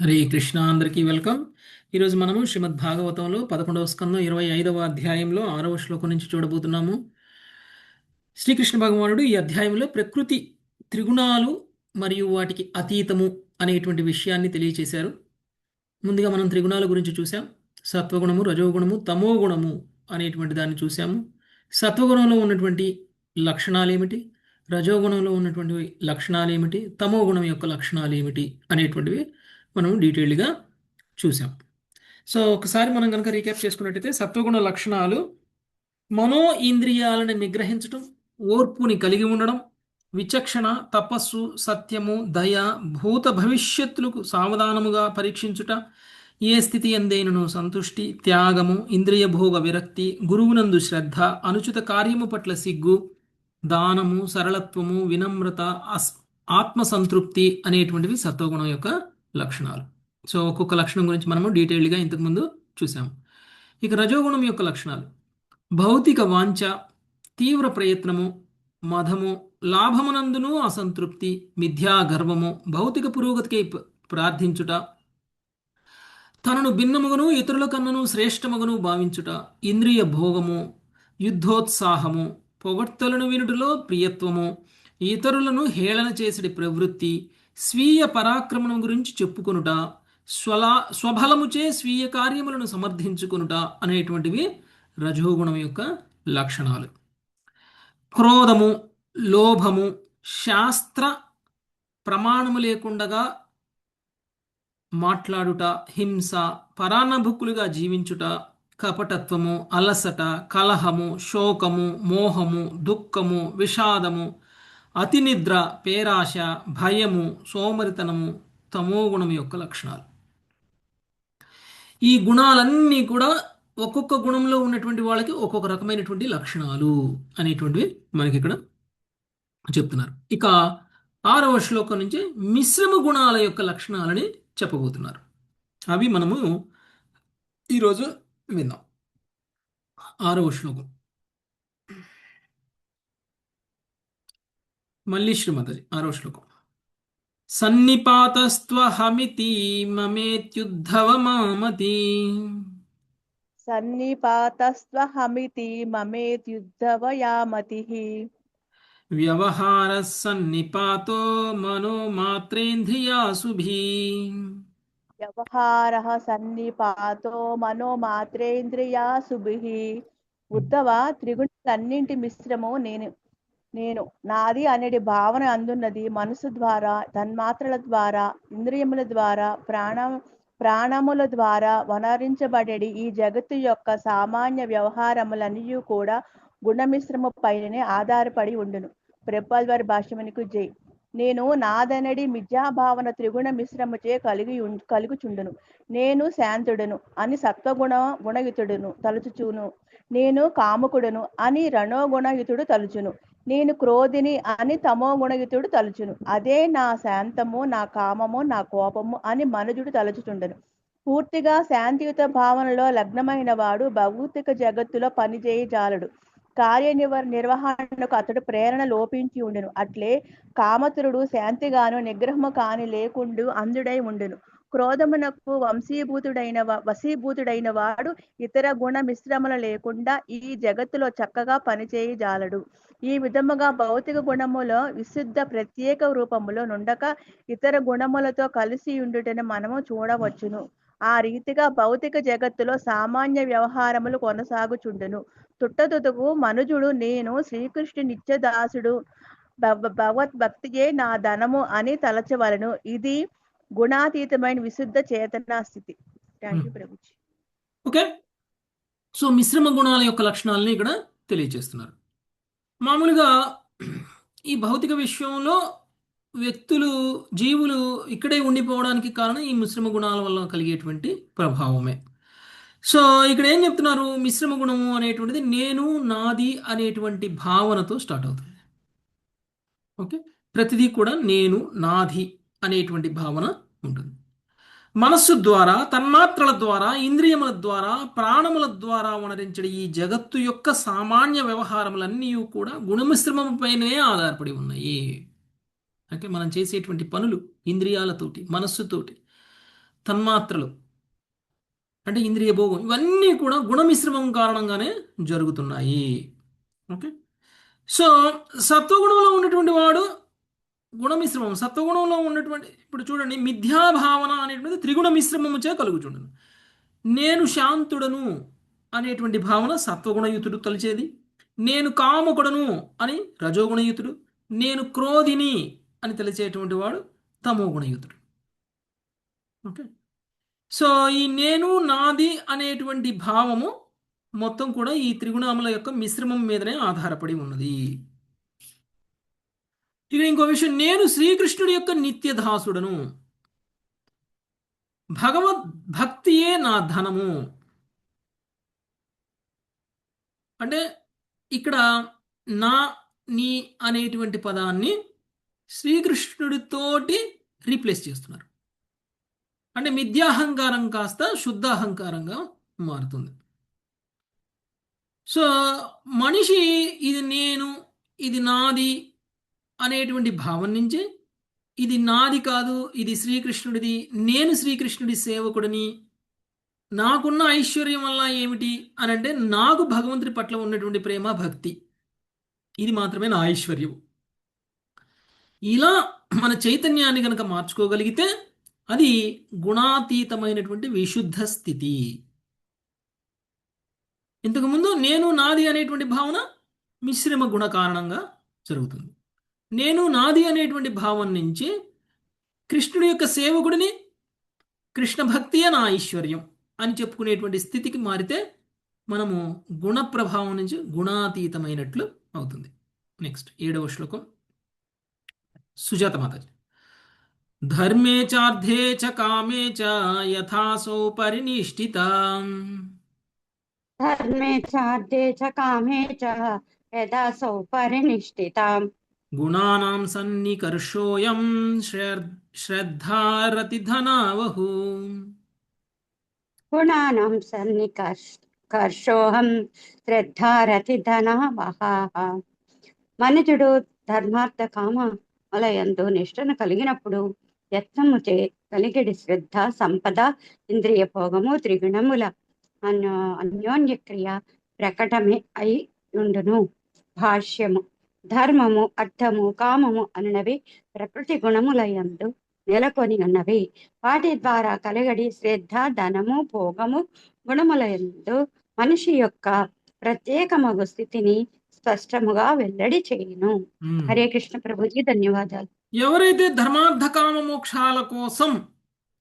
హరే కృష్ణ, అందరికీ వెల్కమ్. ఈరోజు మనము శ్రీమద్ భాగవతంలో 11వ స్కందం 25వ అధ్యాయంలో 6వ శ్లోకం నుంచి చూడబోతున్నాము. శ్రీకృష్ణ భగవానుడు ఈ అధ్యాయంలో ప్రకృతి త్రిగుణాలు మరియు వాటికి అతీతము అనేటువంటి విషయాన్ని తెలియచేశారు. ముందుగా మనం త్రిగుణాల గురించి చూసాం. సత్వగుణము, రజోగుణము, తమోగుణము అనేటువంటి దాన్ని చూసాము. సత్వగుణంలో ఉన్నటువంటి లక్షణాలు ఏమిటి, రజోగుణంలో ఉన్నటువంటి లక్షణాలు ఏమిటి, తమోగుణం యొక్క లక్షణాలు ఏమిటి అనేటువంటివి మనం డీటెయిల్డ్గా చూసాం. సో ఒకసారి మనం కనుక రీక్యాప్ చేసుకున్నట్టయితే సత్వగుణ లక్షణాలు మనో ఇంద్రియాలను నిగ్రహించటం, ఓర్పుని కలిగి ఉండడం, విచక్షణ, తపస్సు, సత్యము, దయ, భూత భవిష్యత్తులకు సావధానముగా పరీక్షించుట, ఏ స్థితి ఎందైనను సంతుష్టి, త్యాగము, ఇంద్రియ భోగ విరక్తి, గురువునందు శ్రద్ధ, అనుచిత కార్యము పట్ల సిగ్గు, దానము, సరళత్వము, వినమ్రత, ఆత్మసంతృప్తి అనేటువంటివి సత్వగుణం యొక్క లక్షణాలు. సో ఒక్కొక్క లక్షణం గురించి మనము డీటెయిల్డ్గా ఇంతకుముందు చూసాము. ఇక రజోగుణం యొక్క లక్షణాలు భౌతిక వాంఛ, తీవ్ర ప్రయత్నము, మదము, లాభమునందును అసంతృప్తి, మిథ్యా గర్వము, భౌతిక పురోగతికి ప్రార్థించుట, తనను భిన్నముగను ఇతరుల కన్నను శ్రేష్టముగను భావించుట, ఇంద్రియ భోగము, యుద్ధోత్సాహము, పొగడ్తలను వినుటలో ప్రియత్వము, ఇతరులను హేళన చేసడి ప్రవృత్తి, స్వీయ పరాక్రమం గురించి చెప్పుకొనుట, స్వబలముచే స్వీయ కార్యములను సమర్థించుకొనుట అనేటువంటివి రజోగుణం యొక్క లక్షణాలు. క్రోధము, లోభము, శాస్త్ర ప్రమాణము లేకుండగా మాట్లాడుట, హింస, పరాన్నభుక్కులుగా జీవించుట, కపటత్వము, అలసట, కలహము, శోకము, మోహము, దుఃఖము, విషాదము, అతినిద్ర, పేరాశ, భయము, సోమరితనము తమోగుణం యొక్క లక్షణాలు. ఈ గుణాలన్నీ కూడా ఒక్కొక్క గుణంలో ఉన్నటువంటి వాళ్ళకి ఒక్కొక్క రకమైనటువంటి లక్షణాలు అనేటువంటివి మనకి ఇక్కడ చెప్తున్నారు. ఇక 6వ శ్లోకం నుంచి మిశ్రమ గుణాల యొక్క లక్షణాలని చెప్పబోతున్నారు. అవి మనము ఈరోజు విందాం. 6వ శ్లోకం మళ్ళీ శ్రీమతి 6వ శ్లోకం. సన్నిపాతస్త్వహమితి మమేత్యుద్ధవ మామతి సన్నిపాతస్త్వహమితి మమేత్యుద్ధవ యామతిః వ్యవహారः సన్నిపాతో మనోమాత్రేంద్రియాసుభిః వ్యవహారః సన్నిపాతో మనోమాత్రేంద్రియాసుభిః. ఉద్ధవ, త్రిగుణాలన్నింటి మిశ్రమం నేను నాది అనేది భావన అందున్నది మనసు ద్వారా, తన్మాత్రల ద్వారా, ఇంద్రియముల ద్వారా, ప్రాణముల ద్వారా వనరించబడేది ఈ జగత్తు యొక్క సామాన్య వ్యవహారములన్నీ కూడా గుణమిశ్రమ పైననే ఆధారపడి ఉండును. ప్రభుపాల్ వారి భాష్యమునకు జై. నేను నాదనడి మిథ్యాభావన త్రిగుణ మిశ్రమచే కలుగుచుండును. నేను శాంతుడును అని గుణయుతుడును తలుచుచును. నేను కాముకుడును అని రణోగుణయుతుడు తలుచును. నేను క్రోధిని అని తమో గుణయుతుడు తలుచును. అదే నా శాంతము, నా కామము, నా కోపము అని మనుజుడు తలుచుచుండను. పూర్తిగా శాంతియుత భావనలో లగ్నమైన వాడు భౌతిక జగత్తులో పనిచేయజాలడు. నిర్వహణకు అతడు ప్రేరణ లోపించి ఉండును. అట్లే కామతురుడు శాంతిగాను నిగ్రహము కాని లేకుండు అంధుడై ఉండును. క్రోధమునకు వశీభూతుడైన వాడు ఇతర గుణ మిశ్రమలు లేకుండా ఈ జగత్తులో చక్కగా పనిచేయజాలడు. ఈ విధముగా భౌతిక గుణములో విశుద్ధ ప్రత్యేక రూపములో నుండక ఇతర గుణములతో కలిసి ఉండుటను మనము చూడవచ్చును. ఆ రీతిగా భౌతిక జగత్తులో సామాన్య వ్యవహారములు కొనసాగుచుండును. తుట్టతుదకు మనుజుడు నేను శ్రీకృష్ణు నిత్యదాసుడు, భగవద్భక్తియే నా ధనము అని తలచవలను. ఇది గుణాతీతమైన విశుద్ధ చేతనా స్థితి. Thank you Prabhuji. Okay, so మిశ్రమ గుణాల యొక్క లక్షణాలని ఇక్కడ తెలియజేస్తున్నారు. మామూలుగా ఈ భౌతిక విశ్వంలో వ్యక్తులు, జీవులు ఇక్కడే ఉండిపోవడానికి కారణం ఈ మిశ్రమ గుణాల వల్ల కలిగేటువంటి ప్రభావమే. సో ఇక్కడ ఏం చెప్తున్నారు, మిశ్రమ గుణము అనేటువంటిది నేను, నాది అనేటువంటి భావనతో స్టార్ట్ అవుతుంది. ఓకే, ప్రతిదీ కూడా నేను, నాది అనేటువంటి భావన ఉంటుంది. మనస్సు ద్వారా, తన్మాత్రల ద్వారా, ఇంద్రియముల ద్వారా, ప్రాణముల ద్వారా వనరించే ఈ జగత్తు యొక్క సామాన్య వ్యవహారములన్నీ కూడా గుణమిశ్రమం పైనే ఆధారపడి ఉన్నాయి. అంటే మనం చేసేటువంటి పనులు ఇంద్రియాలతోటి, మనస్సుతోటి, తన్మాత్రలు అంటే ఇంద్రియ భోగం ఇవన్నీ కూడా గుణమిశ్రమం కారణంగానే జరుగుతున్నాయి. ఓకే. సో సత్వగుణంలో ఉన్నటువంటి వాడు గుణమిశ్రమం, సత్వగుణంలో ఉన్నటువంటి ఇప్పుడు చూడండి మిథ్యాభావన అనేటువంటిది త్రిగుణ మిశ్రమముచే కలుగుచుండును. నేను శాంతుడను అనేటువంటి భావన సత్వగుణయుతుడు తలిచేది. నేను కాముకుడను అని రజోగుణయుతుడు. నేను క్రోధిని అని తలిచేటువంటి వాడు తమోగుణయుతుడు. ఓకే. సో ఈ నేను నాది అనేటువంటి భావము మొత్తం కూడా ఈ త్రిగుణముల యొక్క మిశ్రమం మీదనే ఆధారపడి ఉన్నది. ఇక ఇంకో విషయం, నేను శ్రీకృష్ణుడి యొక్క నిత్యదాసుడను. భగవద్ భక్తియే నా ధనము. అంటే ఇక్కడ నా నీ అనేటువంటి పదాన్ని శ్రీకృష్ణుడితోటి రీప్లేస్ చేస్తున్నారు. అంటే మిథ్యాహంకారం కాస్త శుద్ధాహంకారంగా మారుతుంది. సో మనిషి ఇది నేను, ఇది నాది అనేటువంటి భావం నుంచి ఇది నాది కాదు, ఇది శ్రీకృష్ణుడిది, నేను శ్రీకృష్ణుడి సేవకుడిని, నాకున్న ఐశ్వర్యం వల్ల ఏమిటి అని అంటే నాకు భగవంతుడి పట్ల ఉన్నటువంటి ప్రేమ భక్తి, ఇది మాత్రమే నా ఐశ్వర్యం. ఇలా మన చైతన్యాన్ని కనుక మార్చుకోగలిగితే అది గుణాతీతమైనటువంటి విశుద్ధ స్థితి. ఇంతకుముందు నేను నాది అనేటువంటి భావన మిశ్రమ గుణ కారణంగా జరుగుతుంది. నేను నాది అనేటువంటి భావం నుంచి కృష్ణుడి యొక్క సేవకుడిని, కృష్ణ భక్తియే నా ఐశ్వర్యం అని చెప్పుకునేటువంటి స్థితికి మారితే మనము గుణ ప్రభావం నుంచి గుణాతీతమైనట్లు అవుతుంది. నెక్స్ట్ 7వ శ్లోకం సుజాత మాతాజీ. ధర్మే చార్థే చ కామే చ యథాసౌ పరినిష్ఠిత. ధర్మే చార్ధే చ కామే చ యథాసౌ పరినిష్ఠితాం. గుణానాం సన్నికర్షోయం శ్రద్ధారతిధనావహు. గుణానాం సన్నికర్షోహం శ్రద్ధారతిధనావహః. మనుజుడు ధర్మార్థ కామ వలయందు నిష్ఠను కలిగినప్పుడు యత్నముచే కలిగిడి శ్రద్ధ, సంపద, ఇంద్రియ భోగము, త్రిగుణముల అన్యోన్య క్రియ ప్రకటమే అయి ఉండును. భాష్యము. ధర్మము, అర్థము, కామము అనునవి ప్రకృతి గుణములయందు నెలకొని ఉన్నవి. వాటి ద్వారా కలగడి శ్రద్ధ, ధనము, భోగము గుణములయందు మనిషి యొక్క ప్రత్యేకమగు స్థితిని స్పష్టముగా వెల్లడి చేయును. హరే కృష్ణ ప్రభుజీ, ధన్యవాదాలు. ఎవరైతే ధర్మార్థ కామ మోక్షాల కోసం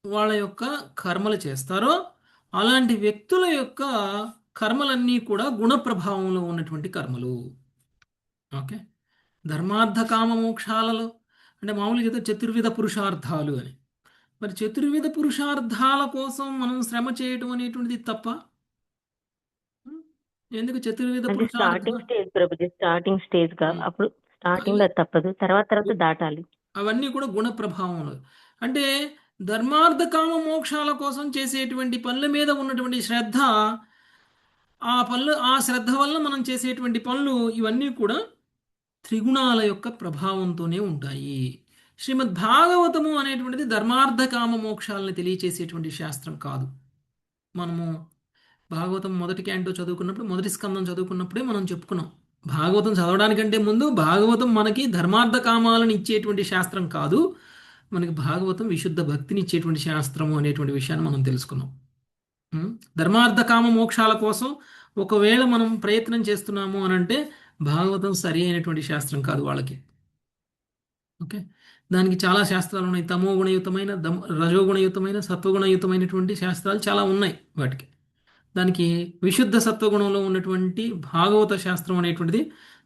వాళ్ళ యొక్క కర్మలు చేస్తారో అలాంటి వ్యక్తుల యొక్క కర్మలన్నీ కూడా గుణ ప్రభావంలో ఉన్నటువంటి కర్మలు. ఓకే. ధర్మార్థ కామ మోక్షాలలో అంటే మామూలుగా అయితే చతుర్విధ పురుషార్థాలు అని. మరి చతుర్విధ పురుషార్థాల కోసం మనం శ్రమ చేయటం అనేటువంటిది తప్ప? ఎందుకు చతుర్విధ starting stage Prabhuji, starting stage గా అప్పుడు స్టార్టింగ్ లో తప్పదు, తర్వాత దాటాలి. అవన్నీ కూడా గుణ ప్రభావంలో. అంటే ధర్మార్థ కామ మోక్షాల కోసం చేసేటువంటి పనుల మీద ఉన్నటువంటి శ్రద్ధ, ఆ శ్రద్ధ వల్ల మనం చేసేటువంటి పనులు ఇవన్నీ కూడా త్రిగుణాల యొక్క ప్రభావంతోనే ఉంటాయి. శ్రీమద్ భాగవతము అనేటువంటిది ధర్మార్థ కామ మోక్షాలను తెలియచేసేటువంటి శాస్త్రం కాదు. మనము భాగవతం మొదటి క్యాంటో చదువుకున్నప్పుడు, మొదటి స్కందం చదువుకున్నప్పుడే మనం చెప్పుకున్నాం, భాగవతం చదవడానికంటే ముందు భాగవతం మనకి ధర్మార్థ కామాలను ఇచ్చేటువంటి శాస్త్రం కాదు, మనకి భాగవతం విశుద్ధ భక్తిని ఇచ్చేటువంటి శాస్త్రము అనేటువంటి విషయాన్ని మనం తెలుసుకున్నాం. ధర్మార్థ కామ మోక్షాల కోసం ఒకవేళ మనం ప్రయత్నం చేస్తున్నాము అని అంటే భాగవతం సరి అయినటువంటి శాస్త్రం కాదు వాళ్ళకి. ఓకే. దానికి చాలా శాస్త్రాలు ఉన్నాయి. తమో గుణయుతమైన, రజోగుణయుతమైన, సత్వగుణయుతమైనటువంటి శాస్త్రాలు చాలా ఉన్నాయి వాటికి. దానికి విశుద్ధ సత్వగుణంలో ఉన్నటువంటి భాగవత శాస్త్రం అనేటువంటిది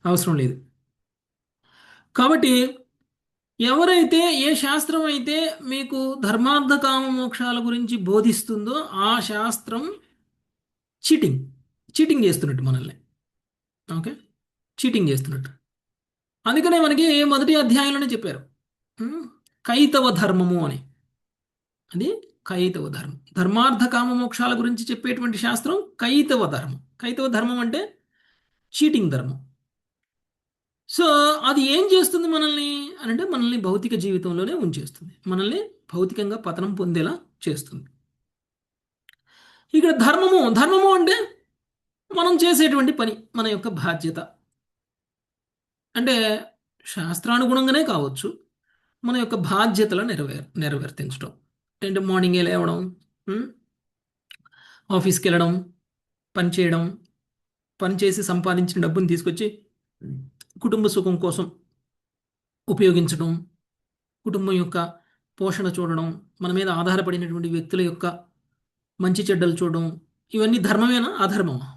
అవసరం లేదు. కాబట్టి ఎవరైతే ఏ శాస్త్రం అయితే మీకు ధర్మార్థ కామ మోక్షాల గురించి బోధిస్తుందో ఆ శాస్త్రం చీటింగ్ చేస్తున్నట్టు మనల్ని. ఓకే. చీటింగ్ చేస్తున్నట్టు. అందుకనే మనకి మొదటి అధ్యాయంలోనే చెప్పారు కైతవ ధర్మము అని. అది కైతవ ధర్మం. ధర్మార్థ కామ మోక్షాల గురించి చెప్పేటువంటి శాస్త్రం కైతవ ధర్మం. కైతవ ధర్మం అంటే చీటింగ్ ధర్మం. సో అది ఏం చేస్తుంది మనల్ని అని అంటే మనల్ని భౌతిక జీవితంలోనే ఉంచేస్తుంది, మనల్ని భౌతికంగా పతనం పొందేలా చేస్తుంది. ఇక్కడ ధర్మము అంటే మనం చేసేటువంటి పని, మన యొక్క బాధ్యత. అంటే శాస్త్రానుగుణంగానే కావచ్చు, మన యొక్క బాధ్యతలు నెరవేర్తించడం. అంటే మార్నింగే లేవడం, ఉమ్, ఆఫీస్కి వెళ్ళడం, పని చేయడం, పని చేసి సంపాదించిన డబ్బుని తీసుకొచ్చి కుటుంబ సుఖం కోసం ఉపయోగించడం, కుటుంబం యొక్క పోషణ చూడడం, మన మీద ఆధారపడినటువంటి వ్యక్తుల యొక్క మంచి చెడ్డలు చూడడం, ఇవన్నీ ధర్మమేనా అధర్మమా?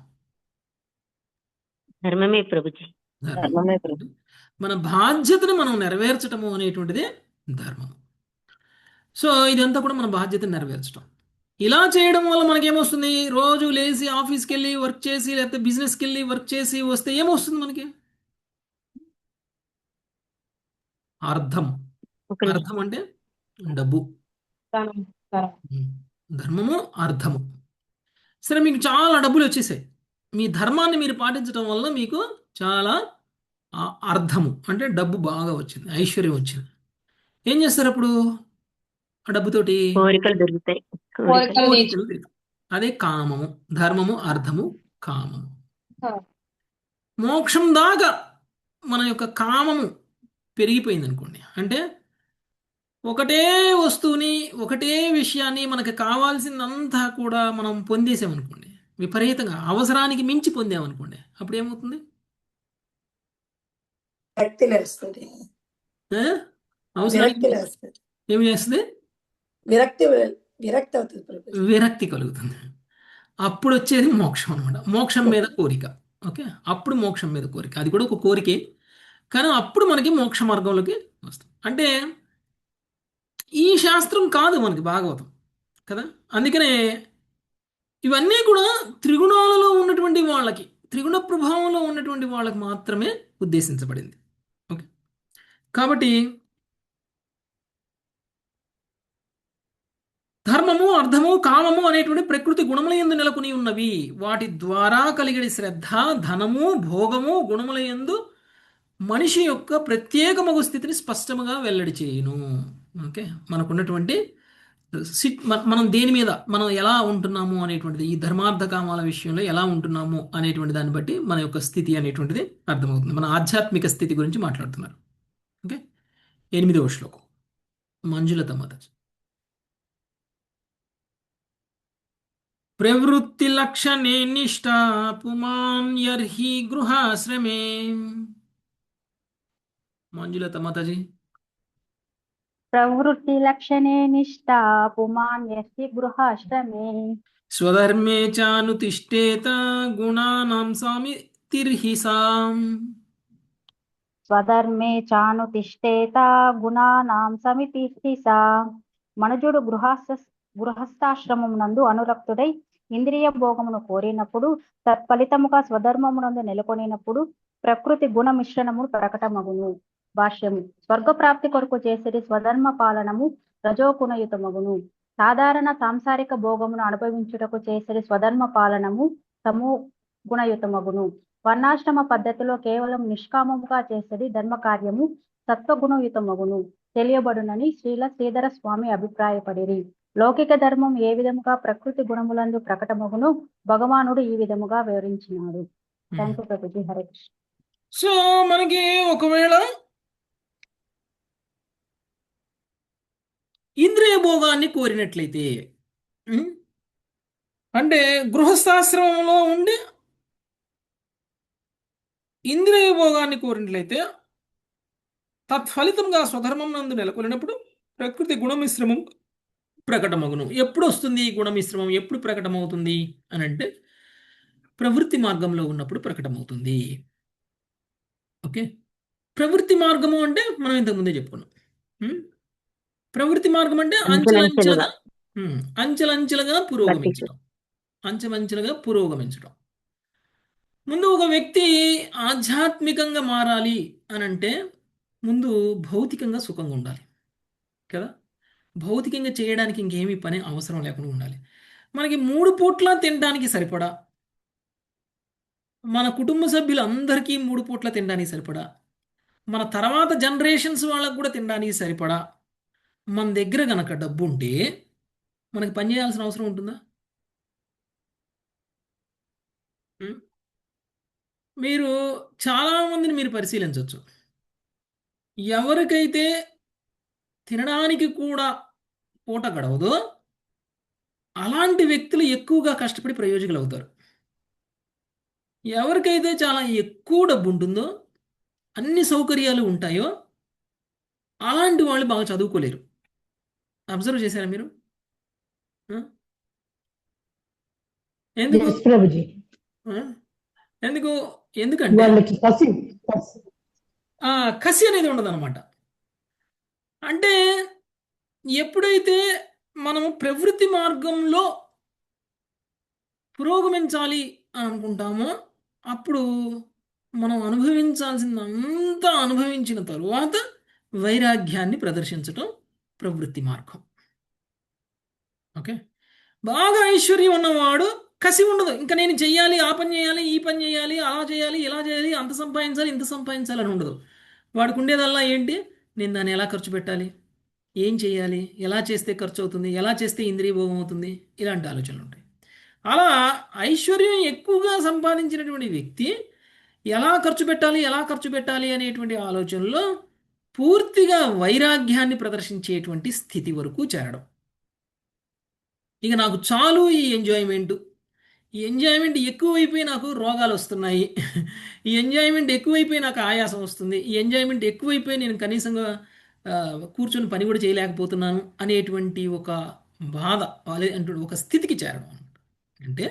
ధర్మమే ప్రభుజీ. ధర్మమే ప్రభు. మన బాధ్యతను మనం నెరవేర్చటము అనేటువంటిదే ధర్మం. సో ఇదంతా కూడా మన బాధ్యతను నెరవేర్చడం. ఇలా చేయడం వల్ల మనకేమొస్తుంది? రోజు లేచి ఆఫీస్కి వెళ్ళి వర్క్ చేసి, లేకపోతే బిజినెస్కి వెళ్ళి వర్క్ చేసి వస్తే ఏమొస్తుంది మనకి? అర్థం. ఒక నిమిషం. అర్థం అంటే డబ్బు. ధర్మము, అర్థము. సరే, మీకు చాలా డబ్బులు వచ్చేసాయి. మీ ధర్మాన్ని మీరు పాటించడం వల్ల మీకు చాలా అర్థము అంటే డబ్బు బాగా వచ్చింది, ఐశ్వర్యం వచ్చింది. ఏం చేస్తారు అప్పుడు ఆ డబ్బుతోటి? కోరికలు దొరుకుతాయి. కోరికలు. కోరికలు తీరు. అదే కామము. ధర్మము, అర్థము, కామము. మోక్షం దాకా మన యొక్క కామము పెరిగిపోయింది అనుకోండి. అంటే ఒకటే వస్తువుని, ఒకటే విషయాన్ని మనకు కావాల్సిందంతా కూడా మనం పొందేసామనుకోండి, విపరీతంగా అవసరానికి మించి పొందామనుకోండి, అప్పుడు ఏమవుతుంది? విరక్తి లేస్తుంది. ఆ? అవసరానికి విరక్తి లేస్తుంది. ఏమి చేస్తుంది? విరక్తి విరక్తి అవుతుంది ప్రభు. విరక్తి కలుగుతుంది. అప్పుడు వచ్చేది మోక్షం అనమాట. మోక్షం మీద కోరిక. ఓకే, అప్పుడు మోక్షం మీద కోరిక, అది కూడా ఒక కోరికే, కానీ అప్పుడు మనకి మోక్ష మార్గంలోకి వస్తాం. అంటే ఈ శాస్త్రం కాదు మనకి భాగవతం కదా. అందుకనే ఇవన్నీ కూడా త్రిగుణాలలో ఉన్నటువంటి వాళ్ళకి, త్రిగుణ ప్రభావంలో ఉన్నటువంటి వాళ్ళకి మాత్రమే ఉద్దేశించబడింది. ఓకే, కాబట్టి ధర్మము, అర్థము, కామము అనేటువంటి ప్రకృతి గుణముల యందు నెలకొని ఉన్నవి. వాటి ద్వారా కలిగిన శ్రద్ధ, ధనము, భోగము గుణముల యందు మనిషి యొక్క ప్రత్యేకమగు స్థితిని స్పష్టముగా వెల్లడి చేయును. ఓకే, మనకున్నటువంటి మనం దేని మీద మనం ఎలా ఉంటున్నాము అనేటువంటిది, ఈ ధర్మార్థ కామాల విషయంలో ఎలా ఉంటున్నాము అనేటువంటి దాన్ని బట్టి మన యొక్క స్థితి అనేటువంటిది అర్థమవుతుంది. మన ఆధ్యాత్మిక స్థితి గురించి మాట్లాడుతున్నారు. ఓకే, 8వ శ్లోకం మంజులత మాతాజీ. ప్రవృత్తి లక్షణే నిష్ఠా పుమాన్ యర్హి గృహాశ్రమే. మంజులత మాతాజీ. ప్రవృత్తి లక్షణే నిష్ఠా పుమాన్ యస్తి గృహాశ్రమే. స్వధర్మే చానుతిష్ఠేత గుణానాం సామితిర్హిసాం. స్వధర్మే చానుతిష్ఠేత గుణానాం సమితిర్హిసా. మనుజుడు గృహస్థాశ్రమమునందు అనురక్తుడై ఇంద్రియ భోగమును కోరినప్పుడు, తత్ఫలితముగా స్వధర్మమునందు నెలకొనినప్పుడు ప్రకృతి గుణ మిశ్రణము ప్రకటమగును. భాష్యము. స్వర్గప్రాప్తి కొరకు చేసేది స్వధర్మ పాలనము రజోగుణయుతమగును. సాధారణ సాంసారిక భోగమును అనుభవించుటకు చేసేది స్వధర్మ పాలనము తమో గుణయుతమగును. వర్ణాశ్రమ పద్ధతిలో కేవలం నిష్కామముగా చేసేది ధర్మ కార్యము సత్వగుణయుతమగును తెలియబడునని శ్రీధర స్వామి అభిప్రాయపడిరి. లౌకిక ధర్మం ఏ విధముగా ప్రకృతి గుణములందు ప్రకటమగును భగవానుడు ఈ విధముగా వివరించినాడు. Thank you Prabhuji. Hare Krishna. So మనకి ఒకవేళ ఇంద్రియ భోగాన్ని కోరినట్లయితే, అంటే గృహస్థాశ్రమంలో ఉండి ఇంద్రియ భోగాన్ని కోరినట్లయితే తత్ఫలితంగా స్వధర్మం నందు నెలకొలినప్పుడు ప్రకృతి గుణమిశ్రమం ప్రకటమగును. ఎప్పుడు వస్తుంది ఈ గుణమిశ్రమం? ఎప్పుడు ప్రకటమవుతుంది అని అంటే ప్రవృత్తి మార్గంలో ఉన్నప్పుడు ప్రకటమవుతుంది. ఓకే, ప్రవృత్తి మార్గము అంటే మనం ఇంతకుముందే చెప్పుకున్నాం. ప్రవృత్తి మార్గం అంటే అంచెలంచెలుగా పురోగమించడం. ముందు ఒక వ్యక్తి ఆధ్యాత్మికంగా మారాలి అని అంటే ముందు భౌతికంగా సుఖంగా ఉండాలి కదా. భౌతికంగా చేయడానికి ఇంకేమీ పని అవసరం లేకుండా ఉండాలి. మనకి 3 పూట్ల తినడానికి సరిపడా, మన కుటుంబ సభ్యులందరికీ 3 పూట్ల తినడానికి సరిపడా, మన తర్వాత జనరేషన్స్ వాళ్ళకు కూడా తినడానికి సరిపడా మన దగ్గర గనక డబ్బు ఉంటే మనకి పని చేయాల్సిన అవసరం ఉంటుందా? ఉం? మీరు చాలామందిని మీరు పరిశీలించవచ్చు. ఎవరికైతే తినడానికి కూడా పూట గడవదో అలాంటి వ్యక్తులు ఎక్కువగా కష్టపడి ప్రయోజకులు అవుతారు. ఎవరికైతే చాలా ఎక్కువ డబ్బు ఉంటుందో, అన్ని సౌకర్యాలు ఉంటాయో, అలాంటి వాళ్ళు బాగా చదువుకోలేరు. అబ్జర్వ్ చేశారా మీరు? ఆ? ఎందుకు? ఎస్ ప్రభుజీ. ఆ? ఎందుకు? ఎందుకంటే వాళ్ళకి కసి కసి అనేది ఉండదన్నమాట. అంటే ఎప్పుడైతే మనము ప్రవృత్తి మార్గంలో పురోగమించాలి అని అనుకుంటామో అప్పుడు మనం అనుభవించాల్సిందంతా అనుభవించిన తరువాత వైరాగ్యాన్ని ప్రదర్శించటం ప్రవృత్తి మార్గం. ఓకే, బాగా ఐశ్వర్యం ఉన్నవాడు కసి ఉండదు. ఇంకా నేను చెయ్యాలి, ఆ పని చేయాలి, ఈ పని చేయాలి, అలా చేయాలి, ఇలా చేయాలి, అంత సంపాదించాలి, ఇంత సంపాదించాలి అని ఉండదు. వాడికి ఉండేదల్లా ఏంటి? నేను దాన్ని ఎలా ఖర్చు పెట్టాలి, ఏం చేయాలి, ఎలా చేస్తే ఖర్చు అవుతుంది, ఎలా చేస్తే ఇంద్రియ భోగం అవుతుంది, ఇలాంటి ఆలోచనలు ఉంటాయి. అలా ఐశ్వర్యం ఎక్కువగా సంపాదించినటువంటి వ్యక్తి ఎలా ఖర్చు పెట్టాలి అనేటువంటి ఆలోచనలో పూర్తిగా వైరాగ్యాన్ని ప్రదర్శించేటువంటి స్థితి వరకు చేరడం. ఇక నాకు చాలు ఈ ఎంజాయ్మెంట్ ఎక్కువైపోయి నాకు రోగాలు వస్తున్నాయి, ఈ ఎంజాయ్మెంట్ ఎక్కువైపోయి నాకు ఆయాసం వస్తుంది, ఈ ఎంజాయ్మెంట్ ఎక్కువైపోయి నేను కనీసంగా కూర్చొని పని కూడా చేయలేకపోతున్నాను అనేటువంటి ఒక బాధ, అంటే ఒక స్థితికి చేరడం. అంటే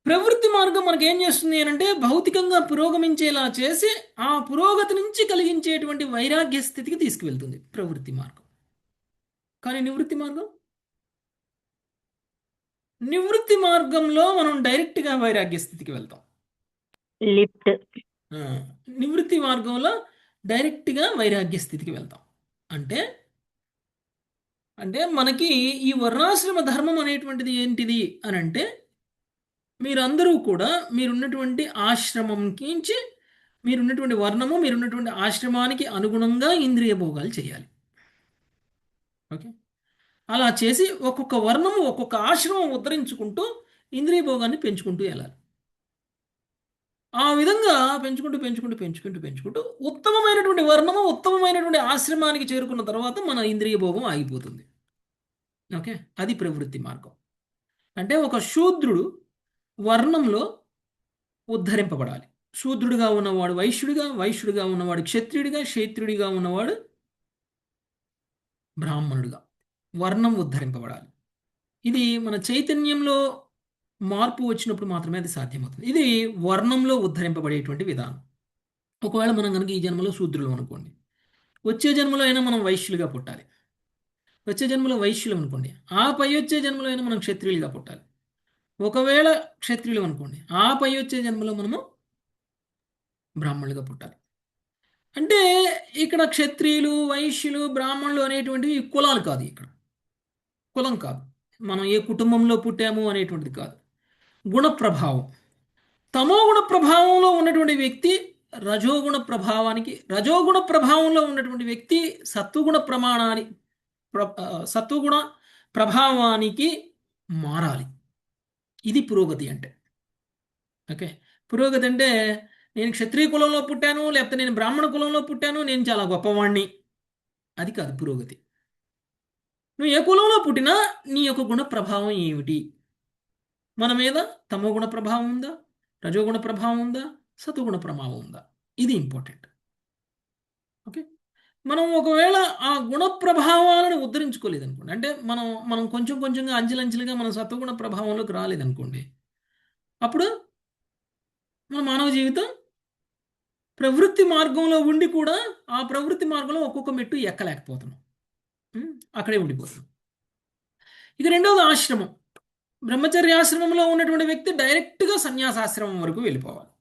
ప్రవృత్తి మార్గం మనకి ఏం చేస్తుంది అంటే భౌతికంగా పురోగమించేలా చేసి ఆ పురోగతి నుంచి కలిగించేటువంటి వైరాగ్య స్థితికి తీసుకువెళ్తుంది ప్రవృత్తి మార్గం. కానీ నివృత్తి మార్గంలో మనం డైరెక్ట్గా వైరాగ్య స్థితికి వెళ్తాం. లిఫ్ట్. నివృత్తి మార్గంలో డైరెక్ట్గా వైరాగ్య స్థితికి వెళ్తాం. అంటే మనకి ఈ వర్ణాశ్రమ ధర్మం అనేటువంటిది ఏంటిది అని అంటే మీరందరూ కూడా మీరున్నటువంటి ఆశ్రమంకించి మీరున్నటువంటి వర్ణము మీరున్నటువంటి ఆశ్రమానికి అనుగుణంగా ఇంద్రియ భోగాలు చేయాలి. ఓకే, అలా చేసి ఒక్కొక్క వర్ణము ఒక్కొక్క ఆశ్రమం ఉద్ధరించుకుంటూ ఇంద్రియ భోగాన్ని పెంచుకుంటూ వెళ్ళాలి. ఆ విధంగా పెంచుకుంటూ ఉత్తమమైనటువంటి వర్ణము ఉత్తమమైనటువంటి ఆశ్రమానికి చేరుకున్న తర్వాత మన ఇంద్రియ భోగం ఆగిపోతుంది. ఓకే, అది ప్రవృత్తి మార్గం. అంటే ఒక శూద్రుడు వర్ణంలో ఉద్ధరింపబడాలి. శూద్రుడిగా ఉన్నవాడు వైశ్యుడిగా, వైశ్యుడిగా ఉన్నవాడు క్షత్రియుడిగా, క్షత్రియుడిగా ఉన్నవాడు బ్రాహ్మణుడిగా వర్ణం ఉద్ధరింపబడాలి. ఇది మన చైతన్యంలో మార్పు వచ్చినప్పుడు మాత్రమే అది సాధ్యమవుతుంది. ఇది వర్ణంలో ఉద్ధరింపబడేటువంటి విధానం. ఒకవేళ మనం కనుక ఈ జన్మలో శూద్రులు అనుకోండి, వచ్చే జన్మలో అయినా మనం వైశ్యులుగా పుట్టాలి. వచ్చే జన్మలో వైశ్యులు అనుకోండి, ఆ పై వచ్చే జన్మలో అయినా మనం క్షత్రియులుగా పుట్టాలి. ఒకవేళ క్షత్రియులు అనుకోండి, ఆ పై వచ్చే జన్మలో మనము బ్రాహ్మణులుగా పుట్టాలి. అంటే ఇక్కడ క్షత్రియులు, వైశ్యులు, బ్రాహ్మణులు అనేటువంటివి కులాలు కాదు. ఇక్కడ కులం కాదు, మనం ఏ కుటుంబంలో పుట్టాము అనేటువంటిది కాదు. గుణ ప్రభావం. తమోగుణ ప్రభావంలో ఉన్నటువంటి వ్యక్తి రజోగుణ ప్రభావంలో ఉన్నటువంటి వ్యక్తి సత్వగుణ ప్రభావానికి మారాలి. ఇది పురోగతి అంటే. ఓకే, పురోగతి అంటే నేను క్షత్రియ కులంలో పుట్టాను, లేకపోతే నేను బ్రాహ్మణ కులంలో పుట్టాను, నేను చాలా గొప్పవాణ్ణి, అది కాదు పురోగతి. నువ్వు ఏ కులంలో పుట్టినా నీ యొక్క గుణ ప్రభావం ఏమిటి? మన మీద తమోగుణ ప్రభావం ఉందా, రజోగుణ ప్రభావం ఉందా, సత్వగుణ ప్రభావం ఉందా? ఇది ఇంపార్టెంట్. ఓకే, మనం ఒకవేళ ఆ గుణ ప్రభావాలను ఉద్ధరించుకోలేదనుకోండి, అంటే మనం కొంచెంగా అంచెలంచెలుగా మనం సత్వగుణ ప్రభావంలోకి రాలేదనుకోండి, అప్పుడు మన మానవ జీవితం ప్రవృత్తి మార్గంలో ఉండి కూడా ఆ ప్రవృత్తి మార్గంలో ఒక్కొక్క మెట్టు ఎక్కలేకపోతున్నాం, అక్కడే ఉండిపోతున్నాం. ఇక రెండవది ఆశ్రమం. బ్రహ్మచర్యాశ్రమంలో ఉన్నటువంటి వ్యక్తి డైరెక్ట్గా సన్యాసాశ్రమం వరకు వెళ్ళిపోవాలి.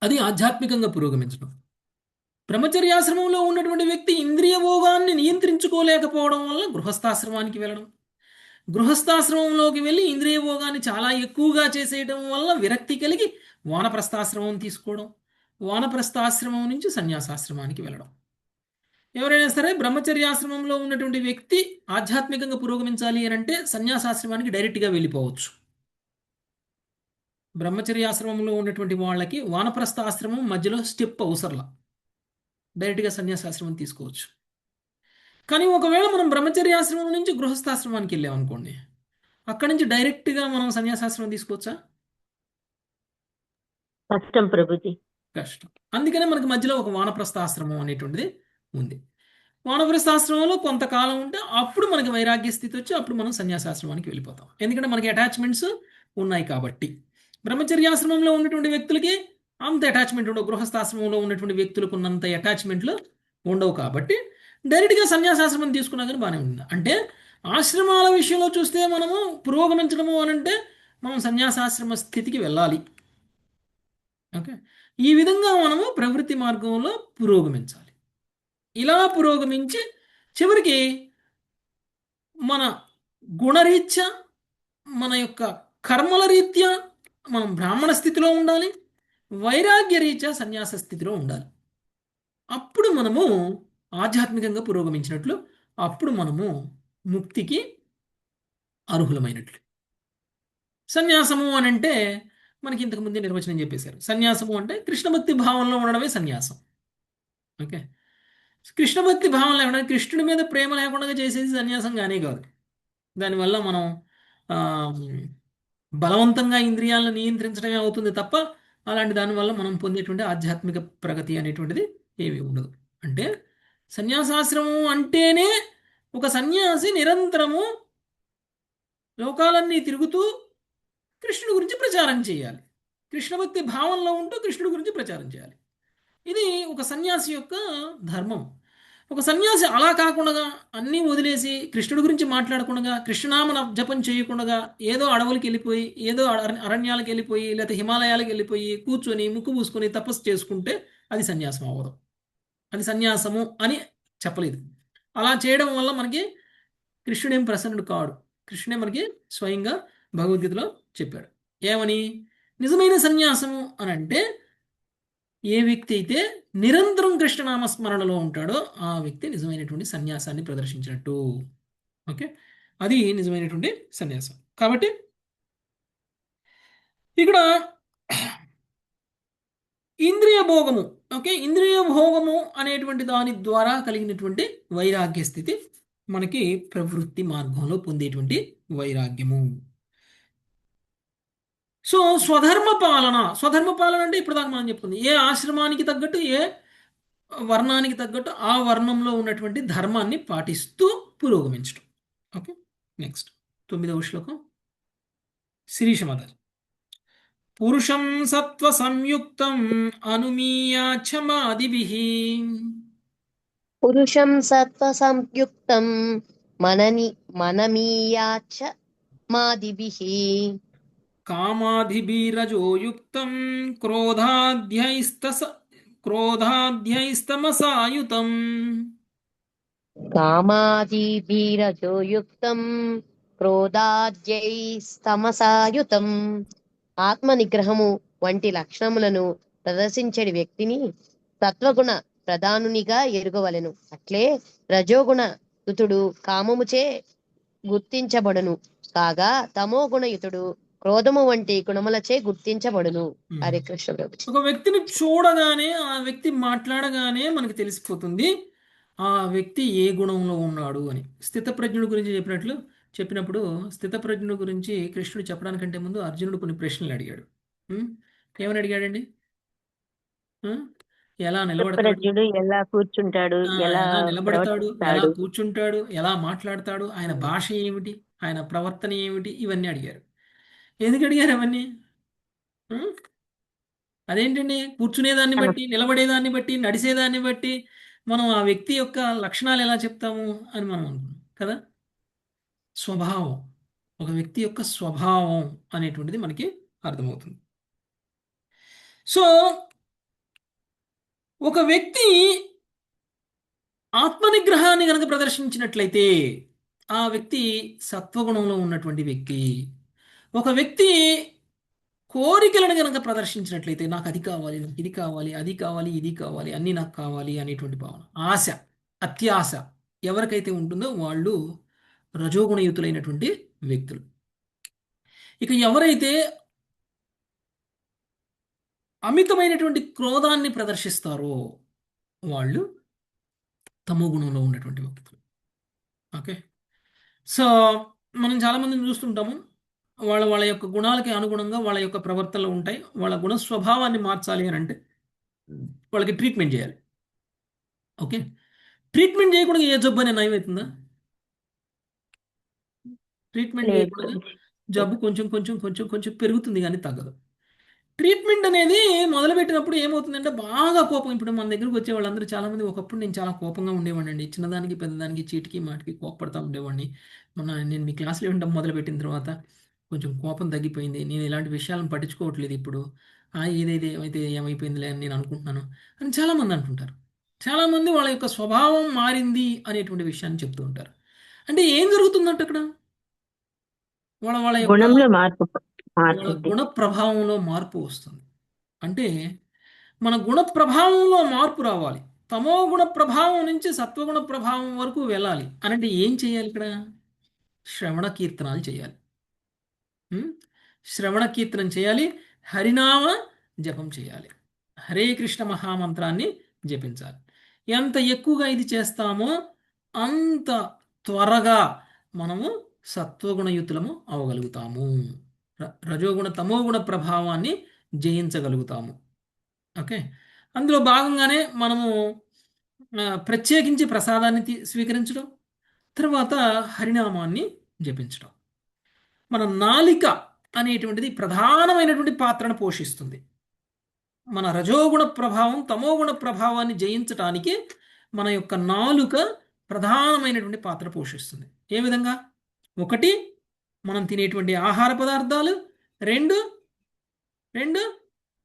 అది ఆధ్యాత్మికంగా పురోగమించడం. బ్రహ్మచర్యాశ్రమంలో ఉన్నటువంటి వ్యక్తి ఇంద్రియ భోగాన్ని నియంత్రించుకోలేకపోవడం వల్ల గృహస్థాశ్రమానికి వెళ్ళడం, గృహస్థాశ్రమంలోకి వెళ్ళి ఇంద్రియ భోగాన్ని చాలా ఎక్కువగా చేసేయడం వల్ల విరక్తి కలిగి వానప్రస్థాశ్రమం తీసుకోవడం, వానప్రస్థాశ్రమం నుంచి సన్యాసాశ్రమానికి వెళ్ళడం. ఎవరైనా సరే బ్రహ్మచర్యాశ్రమంలో ఉన్నటువంటి వ్యక్తి ఆధ్యాత్మికంగా పురోగమించాలి అని అంటే సన్యాసాశ్రమానికి డైరెక్ట్గా వెళ్ళిపోవచ్చు. బ్రహ్మచర్యాశ్రమంలో ఉన్నటువంటి వాళ్ళకి వానప్రస్థ ఆశ్రమం మధ్యలో స్టెప్ అవసరంలా, డైరెక్ట్గా సన్యాసాశ్రమం తీసుకోవచ్చు. కానీ ఒకవేళ మనం బ్రహ్మచర్యాశ్రమం నుంచి గృహస్థాశ్రమానికి వెళ్ళామనుకోండి, అక్కడి నుంచి డైరెక్ట్గా మనం సన్యాసాశ్రమం తీసుకోవచ్చా? కష్టం ప్రభుజీ. కష్టం. అందుకనే మనకి మధ్యలో ఒక వానప్రస్థాశ్రమం అనేటువంటిది ఉంది. వానప్రస్థాశ్రమంలో కొంతకాలం ఉంటే అప్పుడు మనకి వైరాగ్య స్థితి వచ్చి అప్పుడు మనం సన్యాసాశ్రమానికి వెళ్ళిపోతాం. ఎందుకంటే మనకి అటాచ్మెంట్స్ ఉన్నాయి కాబట్టి. బ్రహ్మచర్యాశ్రమంలో ఉన్నటువంటి వ్యక్తులకి అంత అటాచ్మెంట్ ఉండవు, గృహస్థాశ్రమంలో ఉన్నటువంటి వ్యక్తులకు ఉన్నంత అటాచ్మెంట్లు ఉండవు కాబట్టి డైరెక్ట్గా సన్యాసాశ్రమం తీసుకున్నా కానీ బాగానే ఉంది. అంటే ఆశ్రమాల విషయంలో చూస్తే మనము పురోగమించడము అని అంటే మనం సన్యాసాశ్రమ స్థితికి వెళ్ళాలి. ఓకే, ఈ విధంగా మనము ప్రవృత్తి మార్గంలో పురోగమించాలి. ఇలా పురోగమించి చివరికి మన గుణరీత్యా, మన యొక్క కర్మల రీత్యా మనం బ్రాహ్మణ స్థితిలో ఉండాలి, వైరాగ్య రీత్యా సన్యాస స్థితిలో ఉండాలి. అప్పుడు మనము ఆధ్యాత్మికంగా పురోగమించినట్లు, అప్పుడు మనము ముక్తికి అర్హులమైనట్లు. సన్యాసము అని అంటే మనకి ఇంతకు ముందే నిర్వచనం చెప్పేశారు. సన్యాసము అంటే కృష్ణభక్తి భావంలో ఉండడమే సన్యాసం. ఓకే, కృష్ణభక్తి భావం లేకుండా, కృష్ణుడి మీద ప్రేమ లేకుండా చేసేది సన్యాసం కానే కాదు. దానివల్ల మనం బలవంతంగా ఇంద్రియాలను నియంత్రించడమే అవుతుంది తప్ప అలాంటి దానివల్ల మనం పొందేటువంటి ఆధ్యాత్మిక ప్రగతి అనేటువంటిది ఏమీ ఉండదు. అంటే సన్యాసాశ్రమం అంటేనే ఒక సన్యాసి నిరంతరము లోకాలన్నీ తిరుగుతూ కృష్ణుడి గురించి ప్రచారం చేయాలి, కృష్ణభక్తి భావంలో ఉంటూ కృష్ణుడి గురించి ప్రచారం చేయాలి. ఇది ఒక సన్యాసి యొక్క ధర్మం. ఒక సన్యాసి అలా కాకుండా అన్నీ వదిలేసి కృష్ణుడి గురించి మాట్లాడకుండా, కృష్ణనామ జపం చేయకుండా ఏదో అడవులకి వెళ్ళిపోయి, ఏదో అరణ్యాలకు వెళ్ళిపోయి, లేకపోతే హిమాలయాలకు వెళ్ళిపోయి కూర్చొని ముక్కు పూసుకొని తపస్సు చేసుకుంటే అది సన్యాసం అవ్వదు. అది సన్యాసము అని చెప్పలేదు. అలా చేయడం వల్ల మనకి కృష్ణుడేం ప్రసన్నుడు కాడు. కృష్ణుడే మనకి స్వయంగా భగవద్గీతలో చెప్పాడు. ఏమని? నిజమైన సన్యాసము అని అంటే ఏ వ్యక్తి అయితే నిరంతరం కృష్ణనామస్మరణలో ఉంటాడో ఆ వ్యక్తి నిజమైనటువంటి సన్యాసాన్ని ప్రదర్శించినట్టు. ఓకే, అది నిజమైనటువంటి సన్యాసం. కాబట్టి ఇక్కడ ఇంద్రియ భోగము, ఓకే, ఇంద్రియ భోగము అనేటువంటి దాని ద్వారా కలిగినటువంటి వైరాగ్య స్థితి మనకి ప్రవృత్తి మార్గంలో పొందేటువంటి వైరాగ్యము. సో స్వధర్మ పాలన అంటే ఇప్పుడు దాకా మనం చెప్పుకుంది, ఏ ఆశ్రమానికి తగ్గట్టు, ఏ వర్ణానికి తగ్గట్టు ఆ వర్ణంలో ఉన్నటువంటి ధర్మాన్ని పాటిస్తూ పురోగమించడం. ఓకే, నెక్స్ట్ 9వ శ్లోకం శిరీష మాతాజీ. పురుషం సత్వ సంయుక్తం అనుమీయాచమాదిభిః. పురుషం సత్వ సంయుక్తం మనమీయాచ మాదిభిః. కామాదిభిరజోయుక్తం క్రోధాధ్యైస్తమసాయుతం. కామాదిభిరజోయుక్తం క్రోధాద్యైస్తమసాయుతం. ఆత్మ నిగ్రహము వంటి లక్షణములను ప్రదర్శించడి వ్యక్తిని సత్వగుణ ప్రధానునిగా ఎరుగవలెను. అట్లే రజోగుణ యుతుడు కామముచే గుర్తించబడును కాగా తమోగుణయుతుడు క్రోధము వంటి గుణములచే గుర్తించబడును. హరే కృష్ణ ప్రభుజీ. ఒక వ్యక్తిని చూడగానే, ఆ వ్యక్తి మాట్లాడగానే మనకి తెలిసిపోతుంది ఆ వ్యక్తి ఏ గుణంలో ఉన్నాడు అని. స్థితప్రజ్ఞుడి గురించి చెప్పినప్పుడు స్థితప్రజ్ఞుడి గురించి కృష్ణుడు చెప్పడానికంటే ముందు అర్జునుడు కొన్ని ప్రశ్నలు అడిగాడు. ఏమని అడిగాడండి? ఎలా నిలబడతాడు, ప్రజ్ఞుడు ఎలా కూర్చుంటాడు, ఎలా నిలబడతాడు, ఎలా ప్రవర్తిస్తాడు, కూర్చుంటాడు, ఎలా మాట్లాడతాడు, ఆయన భాష ఏమిటి, ఆయన ప్రవర్తన ఏమిటి, ఇవన్నీ అడిగారు. ఎందుకు అడిగారు అవన్నీ? అదేంటండి, కూర్చునేదాన్ని బట్టి, నిలబడేదాన్ని బట్టి, నడిచేదాన్ని బట్టి మనం ఆ వ్యక్తి యొక్క లక్షణాలు ఎలా చెప్తాము అని మనం అనుకున్నాం కదా. స్వభావం, ఒక వ్యక్తి యొక్క స్వభావం అనేటువంటిది మనకి అర్థమవుతుంది. సో ఒక వ్యక్తి ఆత్మనిగ్రహాన్ని కనుక ప్రదర్శించినట్లయితే ఆ వ్యక్తి సత్వగుణంలో ఉన్నటువంటి వ్యక్తి. ఒక వ్యక్తి కోరికలను కనుక ప్రదర్శించినట్లయితే, నాకు అది కావాలి, నాకు ఇది కావాలి, అది కావాలి, ఇది కావాలి, అన్నీ నాకు కావాలి అనేటువంటి భావన, ఆశ, అత్యాశ ఎవరికైతే ఉంటుందో వాళ్ళు రజోగుణయుతులైనటువంటి వ్యక్తులు. ఇక ఎవరైతే అమితమైనటువంటి క్రోధాన్ని ప్రదర్శిస్తారో వాళ్ళు తమో గుణంలో ఉన్నటువంటి వ్యక్తులు. ఓకే. సో మనం చాలామందిని చూస్తుంటాము. వాళ్ళ వాళ్ళ యొక్క గుణాలకి అనుగుణంగా వాళ్ళ యొక్క ప్రవర్తనలు ఉంటాయి. వాళ్ళ గుణ స్వభావాన్ని మార్చాలి అని అంటే వాళ్ళకి ట్రీట్మెంట్ చేయాలి. ఓకే. ట్రీట్మెంట్ చేయకూడదు ఏ జబ్బు అనే నయం అవుతుందా? ట్రీట్మెంట్ లేదు చేయకూడదు ప్రభుజీ. జబ్బు కొంచెం కొంచెం కొంచెం కొంచెం పెరుగుతుంది కానీ తగ్గదు. ట్రీట్మెంట్ అనేది మొదలుపెట్టినప్పుడు ఏమవుతుందంటే బాగా కోపం. ఇప్పుడు మన దగ్గరకు వచ్చే వాళ్ళందరూ చాలామంది, ఒకప్పుడు నేను చాలా కోపంగా ఉండేవాడిని అండి. చిన్నదానికి పెద్దదానికి చీటికి మాటికి కోపపడతా ఉండేవాడిని. నేను మీ క్లాసులో వినడం మొదలుపెట్టిన తర్వాత కొంచెం కోపం తగ్గిపోయింది. నేను ఇలాంటి విషయాలను పట్టించుకోవట్లేదు ఇప్పుడు. ఏదైతే ఏమైతే ఏమైపోయిందిలే అని నేను అనుకుంటున్నాను అని చాలామంది అంటుంటారు. చాలామంది వాళ్ళ యొక్క స్వభావం మారింది అనేటువంటి విషయాన్ని చెప్తూ ఉంటారు. అంటే ఏం జరుగుతుందంటే అక్కడ వాళ్ళ వాళ్ళ యొక్క గుణంలో మార్పు వాళ్ళ మార్పుద్ది. గుణ ప్రభావంలో మార్పు వస్తుంది. అంటే మన గుణ ప్రభావంలో మార్పు రావాలి. తమో గుణ ప్రభావం నుంచి సత్వగుణ ప్రభావం వరకు వెళ్ళాలి అనంటే ఏం చేయాలి? ఇక్కడ శ్రవణ కీర్తనాలు చేయాలి. ఉం? శ్రవణ కీర్తనం చేయాలి. హరినామ జపం చేయాలి. హరే కృష్ణ మహామంత్రాన్ని జపించాలి. ఎంత ఎక్కువగా ఇది చేస్తామో అంత త్వరగా మనము సత్వగుణయుతులము అవగలుగుతాము. రజోగుణ తమోగుణ ప్రభావాన్ని జయించగలుగుతాము. ఓకే. అందులో భాగంగానే మనము ప్రత్యేకించి ప్రసాదాన్ని స్వీకరించడం, తర్వాత హరినామాన్ని జపించడం. మన నాలిక అనేటువంటిది ప్రధానమైనటువంటి పాత్రను పోషిస్తుంది. మన రజోగుణ ప్రభావం తమోగుణ ప్రభావాన్ని జయించటానికి మన యొక్క నాలుక ప్రధానమైనటువంటి పాత్ర పోషిస్తుంది. ఏ విధంగా? ఒకటి, మనం తినేటువంటి ఆహార పదార్థాలు. రెండు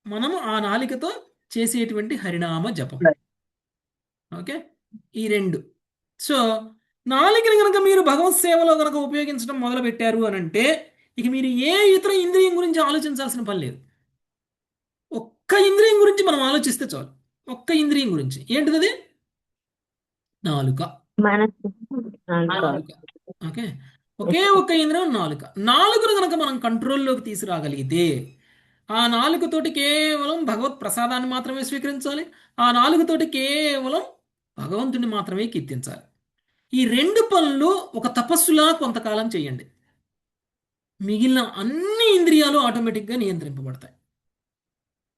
మనము ఆ నాలికతో చేసేటువంటి హరినామ జపం. ఓకే. ఈ రెండు. సో నాలికని కనుక మీరు భగవత్ సేవలో కనుక ఉపయోగించడం మొదలు పెట్టారు అని అంటే ఇక మీరు ఏ ఇతర ఇంద్రియం గురించి ఆలోచించాల్సిన పని లేదు. ఒక్క ఇంద్రియం గురించి మనం ఆలోచిస్తే చాలు. ఒక్క ఇంద్రియం గురించి. ఏంటిది? నాలుక. మనసు నాలుక. ఓకే. ఒకే ఒక్క ఇంద్రియం నాలుక. నాలుకను కనుక మనం కంట్రోల్లోకి తీసుకురాగలిగితే ఆ నాలుకతోటి కేవలం భగవత్ ప్రసాదాన్ని మాత్రమే స్వీకరించాలి. ఆ నాలుకతోటి కేవలం భగవంతుని మాత్రమే కీర్తించాలి. ఈ రెండు పనులు ఒక తపస్సులా కొంతకాలం చేయండి. మిగిలిన అన్ని ఇంద్రియాలు ఆటోమేటిక్గా నియంత్రింపబడతాయి.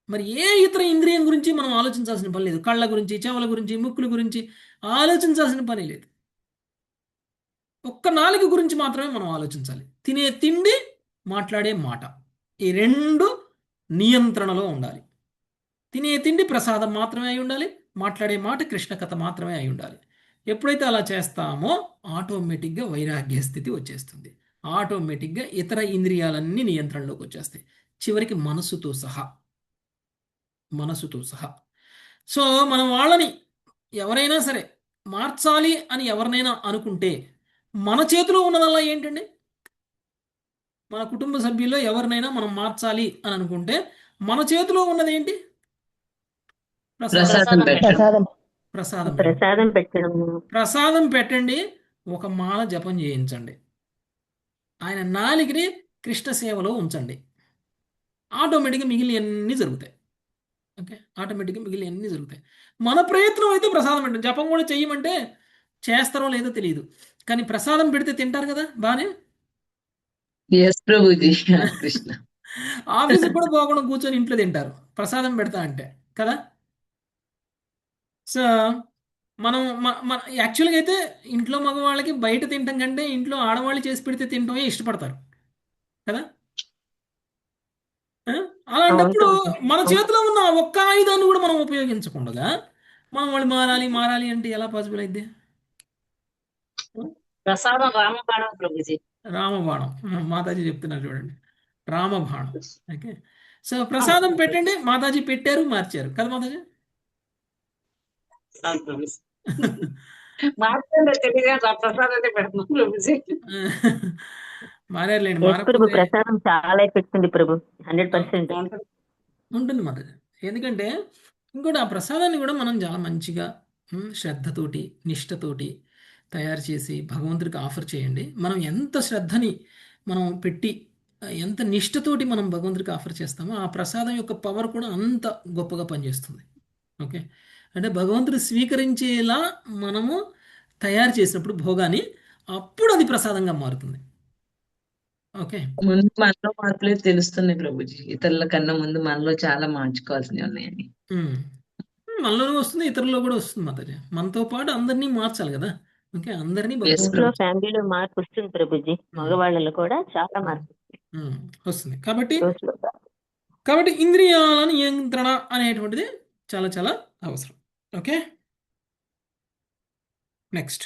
మరి ఏ ఇతర ఇంద్రియం గురించి మనం ఆలోచించాల్సిన పని లేదు. కళ్ళ గురించి, చెవుల గురించి, ముక్కుల గురించి ఆలోచించాల్సిన పని లేదు. ఒక్క నాలుక గురించి మాత్రమే మనం ఆలోచించాలి. తినే తిండి, మాట్లాడే మాట, ఈ రెండు నియంత్రణలో ఉండాలి. తినే తిండి ప్రసాదం మాత్రమే అయి ఉండాలి. మాట్లాడే మాట కృష్ణ కథ మాత్రమే అయి ఉండాలి. ఎప్పుడైతే అలా చేస్తామో ఆటోమేటిక్గా వైరాగ్య స్థితి వచ్చేస్తుంది. ఆటోమేటిక్గా ఇతర ఇంద్రియాలన్నీ నియంత్రణలోకి వచ్చేస్తాయి. చివరికి మనసుతో సహా. సో మనం వాళ్ళని ఎవరైనా సరే మార్చాలి అని ఎవరినైనా అనుకుంటే మన చేతిలో ఉన్నదల్లా ఏంటండి? మన కుటుంబ సభ్యుల్లో ఎవరినైనా మనం మార్చాలి అని అనుకుంటే మన చేతిలో ఉన్నది ఏంటి? ప్రసాదం పెట్టడం. ప్రసాదం పెట్టండి. ఒక మాల జపం చేయించండి. ఆయన నాలికని కృష్ణ సేవలో ఉంచండి. ఆటోమేటిక్గా మిగిలినవన్నీ జరుగుతాయి. ఓకే. ఆటోమేటిక్గా మిగిలినవన్నీ జరుగుతాయి. మన ప్రయత్నం అయితే ప్రసాదం పెట్టండి. జపం కూడా చెయ్యమంటే చేస్తారో లేదో తెలియదు, కానీ ప్రసాదం పెడితే తింటారు కదా బానే. ఆఫీస్కి కూడా పోకుండా కూర్చొని ఇంట్లో తింటారు ప్రసాదం పెడతా అంటే కదా. సో మనం యాక్చువల్గా అయితే ఇంట్లో మగవాళ్ళకి బయట తినటం కంటే ఇంట్లో ఆడవాళ్ళు చేసి పెడితే తినటమే ఇష్టపడతారు కదా. అలాంటప్పుడు మన చేతిలో ఉన్న ఒక్క ఆయుధాన్ని కూడా మనం ఉపయోగించకుండా మనం వాళ్ళు మారాలి అంటే ఎలా పాసిబుల్ అయింది? ప్రసాదం రామబాణం ప్రభుజీ. రామబాణం. మాతాజీ చెప్తున్నారు చూడండి, రామబాణం. ఓకే. సో ప్రసాదం పెట్టండి. మాతాజీ పెట్టారు, మార్చారు కదా మాతాజీ. మారారులేండి. ప్రసాదం చాలా ఎఫెక్ట్ ఉంది ప్రభు. 100% ఉంటుంది మాతాజీ. ఎందుకంటే ఇంకోటి ఆ ప్రసాదాన్ని కూడా మనం చాలా మంచిగా శ్రద్ధతోటి నిష్ఠతోటి తయారు చేసి భగవంతుడికి ఆఫర్ చేయండి. మనం ఎంత శ్రద్ధని మనం పెట్టి ఎంత నిష్ఠతోటి మనం భగవంతుడికి ఆఫర్ చేస్తామో ఆ ప్రసాదం యొక్క పవర్ కూడా అంత గొప్పగా పనిచేస్తుంది. ఓకే, అంటే భగవంతుడు స్వీకరించేలా మనము తయారు చేసినప్పుడు భోగాన్ని, అప్పుడు అది ప్రసాదంగా మారుతుంది. ఓకే. ముందు మనలో మార్పులే తెలుస్తున్నాయి ప్రభుజీ. ఇతరుల కన్నా ముందు మనలో చాలా మార్చుకోవాల్సినవి ఉన్నాయని. ఉమ్. మనలోనూ వస్తుంది, ఇతరుల్లో కూడా వస్తుంది మాతాజీ. మనతో పాటు అందరినీ మార్చాలి కదా. ఓకే, అందరినీ Yes, భగవంతుడు ఇంట్లో ఫ్యామిలీలో మార్పు వస్తుంది ప్రభుజీ. మగవాళ్ళలో కూడా చాలా మార్పు వస్తుంది. కాబట్టి రోజులో. కాబట్టి ఇంద్రియాల నియంత్రణ అనేటువంటిది చాలా చాలా అవసరం. Okay, next.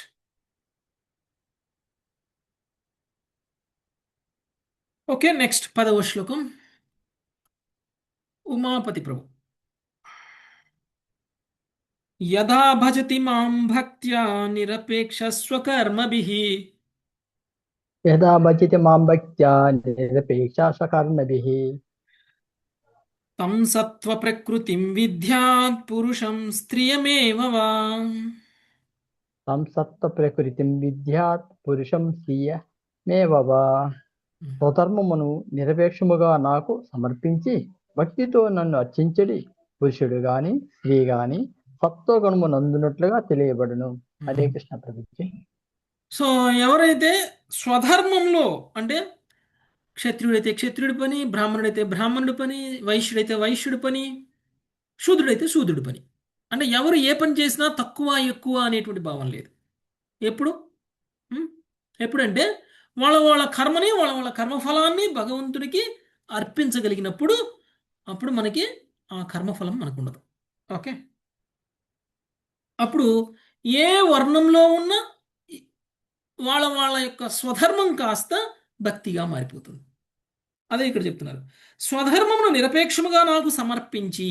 ఓకే, నెక్స్ట్ 10వ శ్లోకం. ఉమాపతి ప్రభు. యథా భజతి మాం భక్త్యా నిరపేక్ష స్వకర్మభిః యదా భజతి మాం భక్త్యా నిరపేక్షా స్వకర్మభిః తం సత్వ ప్రకృతిం విద్యాత్ పురుషం స్త్రియమేవ వా. తం సత్వ ప్రకృతిం విద్యాత్ పురుషం స్త్రియమేవ వా. స్వధర్మమును నిరపేక్షముగా నాకు సమర్పించి భక్తితో నన్ను అర్చించడి పురుషుడు గాని స్త్రీ గాని సత్వగుణము నందునట్లుగా తెలియబడును. హరే కృష్ణ ప్రభుజీ. సో ఎవరైతే స్వధర్మంలో, అంటే క్షత్రియుడైతే క్షత్రియుడి పని, బ్రాహ్మణుడైతే బ్రాహ్మణుడి పని, వైశ్యుడైతే వైశ్యుడి పని, శూద్రుడైతే శూద్రుడి పని, అంటే ఎవరు ఏ పని చేసినా తక్కువ ఎక్కువ అనేటువంటి భావం లేదు. ఎప్పుడు ఎప్పుడంటే వాళ్ళ వాళ్ళ కర్మని, వాళ్ళ వాళ్ళ కర్మఫలాన్ని భగవంతుడికి అర్పించగలిగినప్పుడు అప్పుడు మనకి ఆ కర్మఫలం మనకు ఉండదు. ఓకే, అప్పుడు ఏ వర్ణంలో ఉన్న వాళ్ళ వాళ్ళ యొక్క స్వధర్మం కాస్త భక్తిగా మారిపోతుంది. అదే ఇక్కడ చెప్తున్నారు. స్వధర్మమును నిరపేక్షముగా నాకు సమర్పించి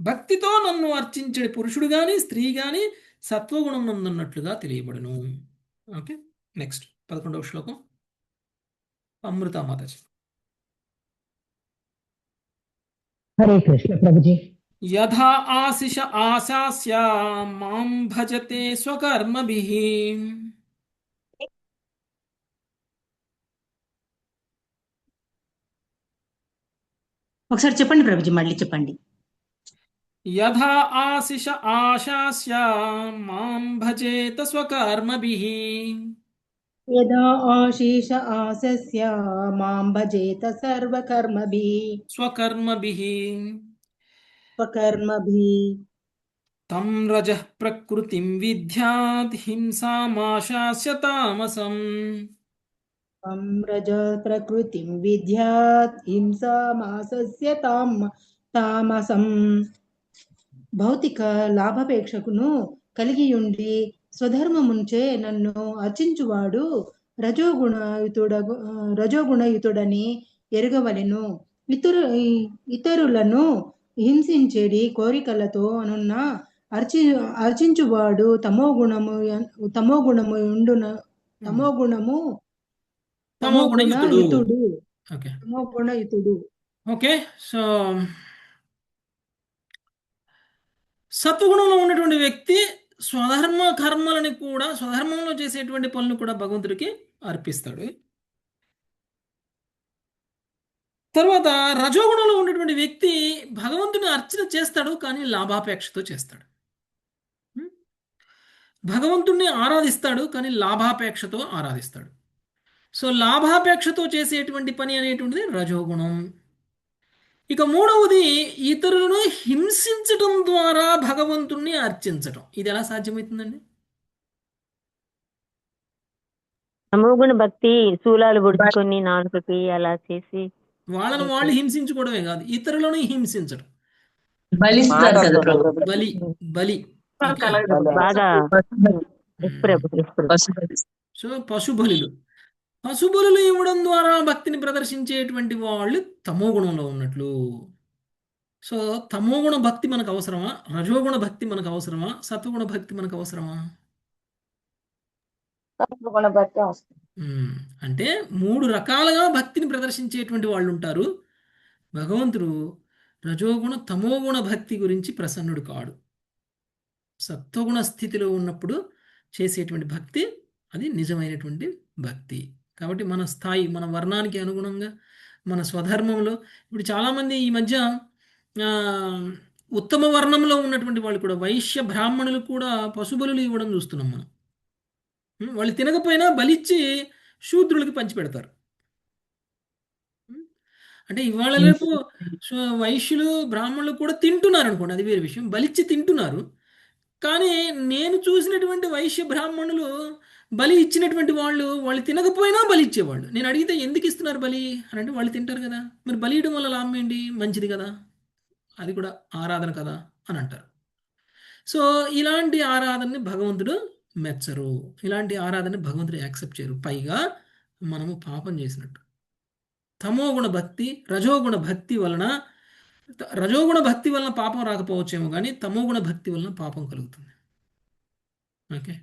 భక్తితో నన్ను అర్చించే పురుషుడు గాని స్త్రీ గాని సత్వగుణం నందున్నట్లుగా తెలియబడును. ఓకే, నెక్స్ట్ 11వ శ్లోకం. అమృతామాతాజీ. హరే కృష్ణ ప్రభుజీ. యథా ఆశిష ఆశాస్య మాం భజతే స్వకర్మభిః ఒకసారి చెప్పండి ప్రభుజీ, మళ్ళీ చెప్పండి. యథా ఆశిష ఆశాస్య మాం భజేత స్వకర్మభిః యదా ఆశీష ఆశస్య మాం భజేత సర్వకర్మభిః స్వకర్మభిః స్వకర్మభిః తం రజః ప్రకృతిం విద్యాత్ హింసామాశాస్య తామసం. తం రజ ప్రకృతిం విద్యాత్ హింసామాసస్య తామసం. భౌతిక లాభాపేక్షకును కలిగియుండి స్వధర్మముంచే నన్ను అర్చించువాడు రజోగుణయుతుడని ఎరుగవలెను. ఇతరులను హింసించేడి కోరికలతో అనున్న అర్చించువాడు తమోగుణయుతుడు. ఓకే, సో సత్వగుణంలో ఉన్నటువంటి వ్యక్తి స్వధర్మ కర్మలని కూడా, స్వధర్మంలో చేసేటువంటి పనులు కూడా భగవంతుడికి అర్పిస్తాడు. తర్వాత రజోగుణంలో ఉన్నటువంటి వ్యక్తి భగవంతుని అర్చన చేస్తాడు, కానీ లాభాపేక్షతో చేస్తాడు. భగవంతుణ్ణి ఆరాధిస్తాడు, కానీ లాభాపేక్షతో ఆరాధిస్తాడు. సో లాభాపేక్షతో చేసేటువంటి పని అనేటువంటిది రజోగుణం. ఇక మూడవది ఇతరులను హింసించడం ద్వారా భగవంతుణ్ణి అర్చించడం. ఇది ఎలా సాధ్యమవుతుందండి? తమోగుణ భక్తి శూలాలు పొడుచుకొని నాలుకకి అలా చేసి వాళ్ళను వాళ్ళు హింసించుకోవడమే కాదు, ఇతరులను హింసించడం. బలి బలి బాగా సో పశుబలులు ఇవ్వడం ద్వారా భక్తిని ప్రదర్శించేటువంటి వాళ్ళు తమోగుణంలో ఉన్నట్లు. సో తమోగుణ భక్తి మనకు అవసరమా? రజోగుణ భక్తి మనకు అవసరమా? సత్వగుణ భక్తి మనకు అవసరమా? అంటే 3 రకాలుగా భక్తిని ప్రదర్శించేటువంటి వాళ్ళు ఉంటారు. భగవంతుడు రజోగుణ తమోగుణ భక్తి గురించి ప్రసన్నుడు కాడు. సత్వగుణ స్థితిలో ఉన్నప్పుడు చేసేటువంటి భక్తి అది నిజమైనటువంటి భక్తి. కాబట్టి మన స్థాయి, మన వర్ణానికి అనుగుణంగా మన స్వధర్మంలో ఇప్పుడు చాలామంది ఈ మధ్య ఆ, ఉత్తమ వర్ణంలో ఉన్నటువంటి వాళ్ళు కూడా వైశ్య బ్రాహ్మణులు కూడా పశుబలులు ఇవ్వడం చూస్తున్నాం మనం. వాళ్ళు తినకపోయినా బలిచ్చి శూద్రులకి పంచిపెడతారు. అంటే ఇవాళ రేపు వైశ్యులు బ్రాహ్మణులు కూడా తింటున్నారు అనుకోండి, అది వేరే విషయం, బలిచ్చి తింటున్నారు. కానీ నేను చూసినటువంటి వైశ్య బ్రాహ్మణులు బలి ఇచ్చినటువంటి వాళ్ళు తినకపోయినా బలి ఇచ్చేవాళ్ళు. నేను అడిగితే ఎందుకు ఇస్తున్నారు బలి అని అంటే వాళ్ళు తింటారు కదా, మరి బలి ఇవ్వడం వల్ల లాభం ఏంటి, మంచిది కదా, అది కూడా ఆరాధన కదా అని అంటారు. సో ఇలాంటి ఆరాధనని భగవంతుడు మెచ్చరు, ఇలాంటి ఆరాధనని భగవంతుడు యాక్సెప్ట్ చేయరు. పైగా మనము పాపం చేసినట్టు. తమోగుణ భక్తి, రజోగుణ భక్తి వలన, రజోగుణ భక్తి వలన పాపం రాకపోవచ్చేమో కానీ తమోగుణ భక్తి వలన పాపం కలుగుతుంది. ఓకే,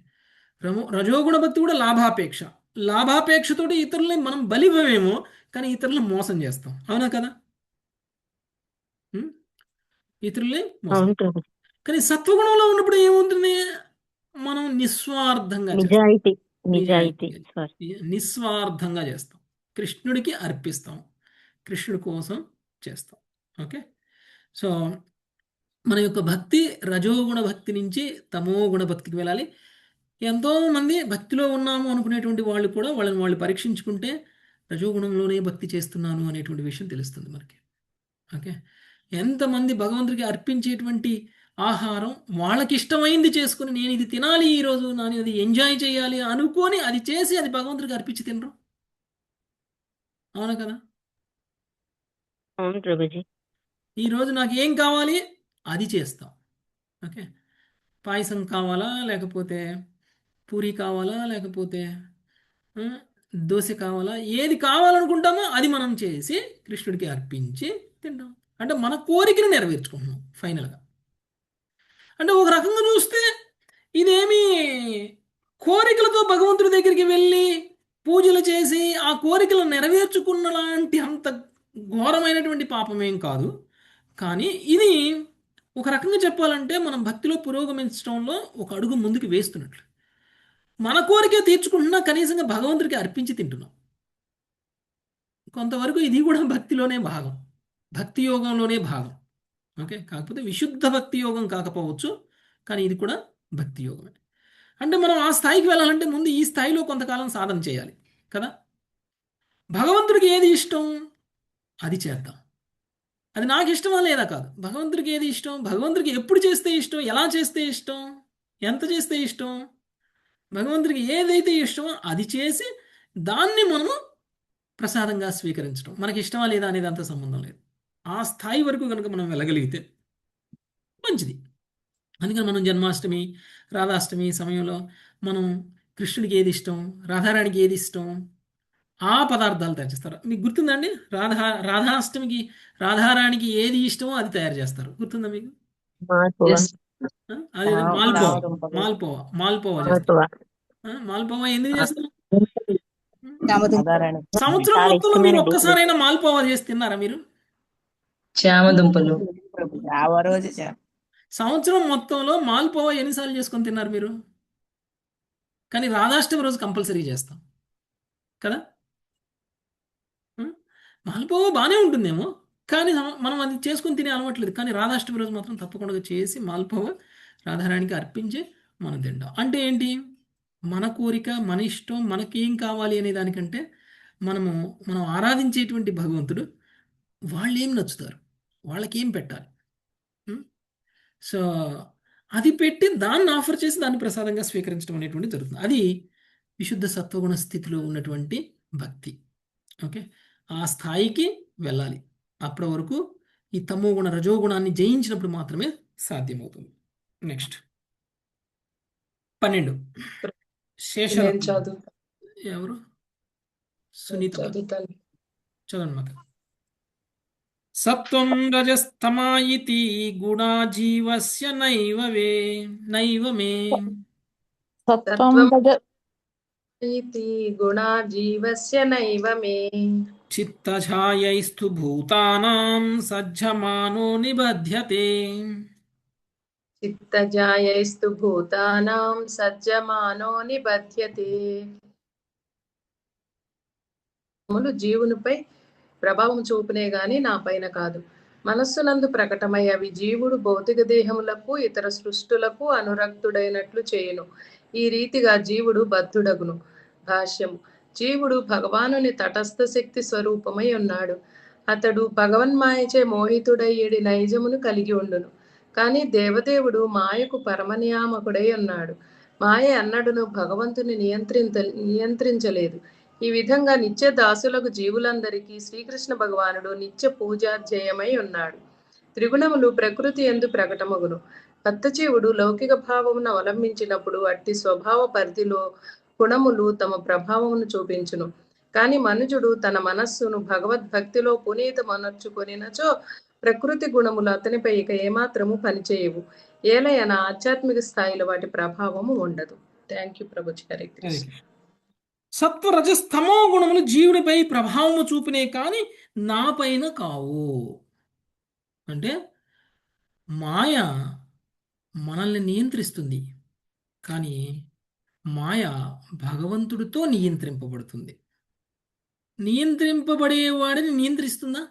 రజోగుణ భక్తి కూడా లాభాపేక్ష, లాభాపేక్షతోటి ఇతరులని మనం బలివ్వమేమో కానీ ఇతరులను మోసం చేస్తాం, అవునా కదా? ఇతరులే మోసం. అవును ప్రభుజీ. కానీ సత్వగుణంలో ఉన్నప్పుడు ఏముంటుంది, మనం నిస్వార్థంగా చేస్తాం, నిజాయితీ నిజాయితీ నిస్వార్థంగా చేస్తాం, కృష్ణుడికి అర్పిస్తాం, కృష్ణుడి కోసం చేస్తాం. ఓకే, సో మన యొక్క భక్తి రజోగుణ భక్తి నుంచి తమోగుణ భక్తికి వెళ్ళాలి. ఎంతోమంది భక్తిలో ఉన్నాము అనుకునేటువంటి వాళ్ళు కూడా వాళ్ళని వాళ్ళు పరీక్షించుకుంటే రజోగుణంలోనే భక్తి చేస్తున్నాను అనేటువంటి విషయం తెలుస్తుంది మనకి. ఓకే, ఎంతమంది భగవంతుడికి అర్పించేటువంటి ఆహారం వాళ్ళకి ఇష్టమైంది చేసుకుని నేను ఇది తినాలి ఈరోజు, నేను ఇది ఎంజాయ్ చేయాలి అనుకొని అది చేసి అది భగవంతుడికి అర్పించి తినరు, అవునా కదా? అవును ప్రభుజీ. ఈరోజు నాకు ఏం కావాలి అది చేస్తాం. ఓకే, పాయసం కావాలా, లేకపోతే పూరి కావాలా, లేకపోతే దోశ కావాలా, ఏది కావాలనుకుంటామో అది మనం చేసి కృష్ణుడికి అర్పించి తింటాం. అంటే మన కోరికను నెరవేర్చుకుంటున్నాం ఫైనల్గా. అంటే ఒక రకంగా చూస్తే ఇదేమి కోరికలతో భగవంతుడి దగ్గరికి వెళ్ళి పూజలు చేసి ఆ కోరికలు నెరవేర్చుకున్న లాంటి అంత ఘోరమైనటువంటి పాపం ఏం కాదు. కానీ ఇది ఒక రకంగా చెప్పాలంటే మనం భక్తిలో పురోగమించడంలో ఒక అడుగు ముందుకు వేస్తున్నట్లు. మన కోరిక తీర్చుకుంటున్నా కనీసంగా భగవంతుడికి అర్పించి తింటున్నాం. కొంతవరకు ఇది కూడా భక్తిలోనే భాగం, భక్తి యోగంలోనే భాగం. ఓకే, కాకపోతే విశుద్ధ భక్తి యోగం కాకపోవచ్చు, కానీ ఇది కూడా భక్తి యోగమే. అంటే మనం ఆ స్థాయికి వెళ్ళాలంటే ముందు ఈ స్థాయిలో కొంతకాలం సాధన చేయాలి కదా. భగవంతుడికి ఏది ఇష్టం అది చేద్దాం, అది నాకు ఇష్టమా లేదా కాదు, భగవంతుడికి ఏది ఇష్టం, భగవంతుడికి ఎప్పుడు చేస్తే ఇష్టం, ఎలా చేస్తే ఇష్టం, ఎంత చేస్తే ఇష్టం, భగవంతుడికి ఏదైతే ఇష్టమో అది చేసి దాన్ని మనము ప్రసాదంగా స్వీకరించడం. మనకి ఇష్టమా లేదా అనేది అంత సంబంధం లేదు. ఆ స్థాయి వరకు కనుక మనం వెళ్ళగలిగితే మంచిది. అందుకని మనం జన్మాష్టమి, రాధాష్టమి సమయంలో మనం కృష్ణుడికి ఏది ఇష్టం, రాధారాణికి ఏది ఇష్టం, ఆ పదార్థాలు తయారు చేస్తారు. మీకు గుర్తుందండి, రాధాష్టమికి రాధారాణికి ఏది ఇష్టమో అది తయారు చేస్తారు, గుర్తుందా మీకు? అది మాల్పోవా చేస్తారు. మాల్పోవా ఎందుకు చేస్తారు? సంవత్సరం మొత్తంలో మీరు ఒక్కసారైనా మాల్పోవా చేసి తిన్నారా మీరు? చామదుంపలు సంవత్సరం మొత్తంలో మాల్పోవా ఎన్నిసార్లు చేసుకొని తిన్నారు మీరు? కానీ రాధాష్టమి రోజు కంపల్సరీ చేస్తాం కదా. మాల్పోవా బాగానే ఉంటుందేమో, కానీ మనం అది చేసుకొని తినే అలవాట్లేదు. కానీ రాధాష్టమి రోజు మాత్రం తప్పకుండా చేసి మాల్పోవా రాధారాణికి అర్పించి మనం తింటాం. అంటే ఏంటి, మన కోరిక, మన ఇష్టం, మనకేం కావాలి అనే దానికంటే మనం ఆరాధించేటువంటి భగవంతుడు వాళ్ళు ఏం నచ్చుతారు, వాళ్ళకి ఏం పెట్టాలి, సో అది పెట్టి దాన్ని ఆఫర్ చేసి దాన్ని ప్రసాదంగా స్వీకరించడం అనేటువంటి జరుగుతుంది. అది విశుద్ధ సత్వగుణ స్థితిలో ఉన్నటువంటి భక్తి. ఓకే, ఆ స్థాయికి వెళ్ళాలి. అప్పటి వరకు ఈ తమోగుణ రజోగుణాన్ని జయించినప్పుడు మాత్రమే సాధ్యమవుతుంది. నెక్స్ట్ 12 శేషరత్నం. ఎవరు? సునీత చదవండి మాకు. సత్వం రజస్తమాయితి గుణా జీవస్య నైవ మే గుణా జీవస్య నైవ మే చిత్తఛాయైస్తు భూతానాం సజ్జమానో నిబధ్యతే. చిత్తజాయైస్తు భూతానాం సజ్జమానో నిబధ్యతే. గుణములు జీవునిపై ప్రభావం చూపునే గాని నా పైన కాదు. మనస్సునందు ప్రకటమై అవి జీవుడు భౌతిక దేహములకు ఇతర సృష్టులకు అనురక్తుడైనట్లు చేయును. ఈ రీతిగా జీవుడు బద్ధుడగును. భాష్యము. జీవుడు భగవానుని తటస్థ శక్తి స్వరూపమై ఉన్నాడు. అతడు భగవన్మాయచే మోహితుడయ్యేడి నైజమును కలిగి ఉండును. కానీ దేవదేవుడు మాయకు పరమనియామకుడై ఉన్నాడు. మాయ అన్నడును భగవంతుని నియంత్రించలేదు. ఈ విధంగా నిత్య దాసులకు జీవులందరికీ శ్రీకృష్ణ భగవానుడు నిత్య పూజాధ్యేయమై ఉన్నాడు. త్రిగుణములు ప్రకృతి యందు ప్రకటమగును. భక్తజీవుడు లౌకిక భావమును అవలంబించినప్పుడు అట్టి స్వభావ పరిధిలో గుణములు తమ ప్రభావమును చూపించును. కాని మనుజుడు తన మనస్సును భగవద్భక్తిలో పునీతమనర్చుకొనినచో ప్రకృతి గుణములు అతనిపై ఇక ఏమాత్రము పనిచేయవు. ఏలయన ఆధ్యాత్మిక స్థాయిలో వాటి ప్రభావము ఉండదు. Thank you Prabhuji. హరే కృష్ణ. సత్వ రజస్తమో గుణములు జీవుడిపై ప్రభావము చూపినే కానీ నా పైన కావు. అంటే మాయ మనల్ని నియంత్రిస్తుంది, కానీ మాయ భగవంతుడితో నియంత్రింపబడుతుంది. నియంత్రింపబడేవాడిని నియంత్రిస్తుందా?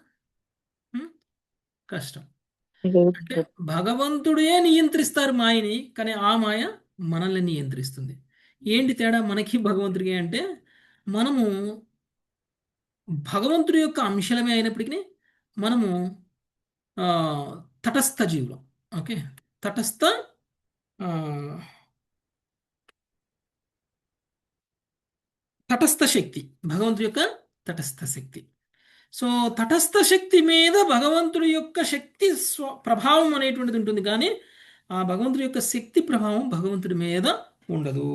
కష్టం. అంటే భగవంతుడే నియంత్రిస్తారు మాయని, కానీ ఆ మాయ మనల్ని నియంత్రిస్తుంది. ఏంటి తేడా మనకి భగవంతుడికి అంటే, మనము భగవంతుడి యొక్క అంశలమే అయినప్పటికీ మనము తటస్థ జీవులం. ఓకే, తటస్థ శక్తి, భగవంతుడి యొక్క తటస్థ శక్తి. సో తటస్థ శక్తి మీద భగవంతుడి యొక్క శక్తి ప్రభావం అనేటువంటిది ఉంటుంది, కానీ ఆ భగవంతుడి యొక్క శక్తి ప్రభావం భగవంతుడి మీద ఉండదు.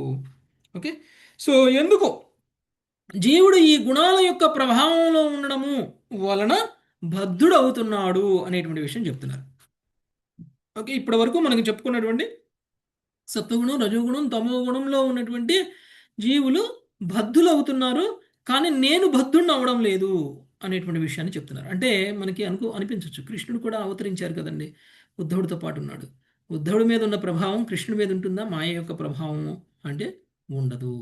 ఓకే, సో ఎందుకు జీవుడు ఈ గుణాల యొక్క ప్రభావంలో ఉండడము వలన బద్ధుడు అవుతున్నాడు అనేటువంటి విషయం చెప్తున్నారు. ఓకే, ఇప్పటి వరకు మనకు చెప్పుకున్నటువంటి సత్వగుణం, రజోగుణం, తమో గుణంలో ఉన్నటువంటి జీవులు బద్ధులు అవుతున్నారు, కానీ నేను బద్ధుడిని అవడం లేదు అనేటువంటి విషయాన్ని చెప్తున్నారు. అంటే మనకి అనిపించవచ్చు, కృష్ణుడు కూడా అవతరించారు కదండి, ఉద్ధవుడితో పాటు ఉన్నాడు. ఉద్ధవుడి మీద ఉన్న ప్రభావం కృష్ణుడి మీద ఉంటుందా? మాయ యొక్క ప్రభావము అంటే ఉండదు.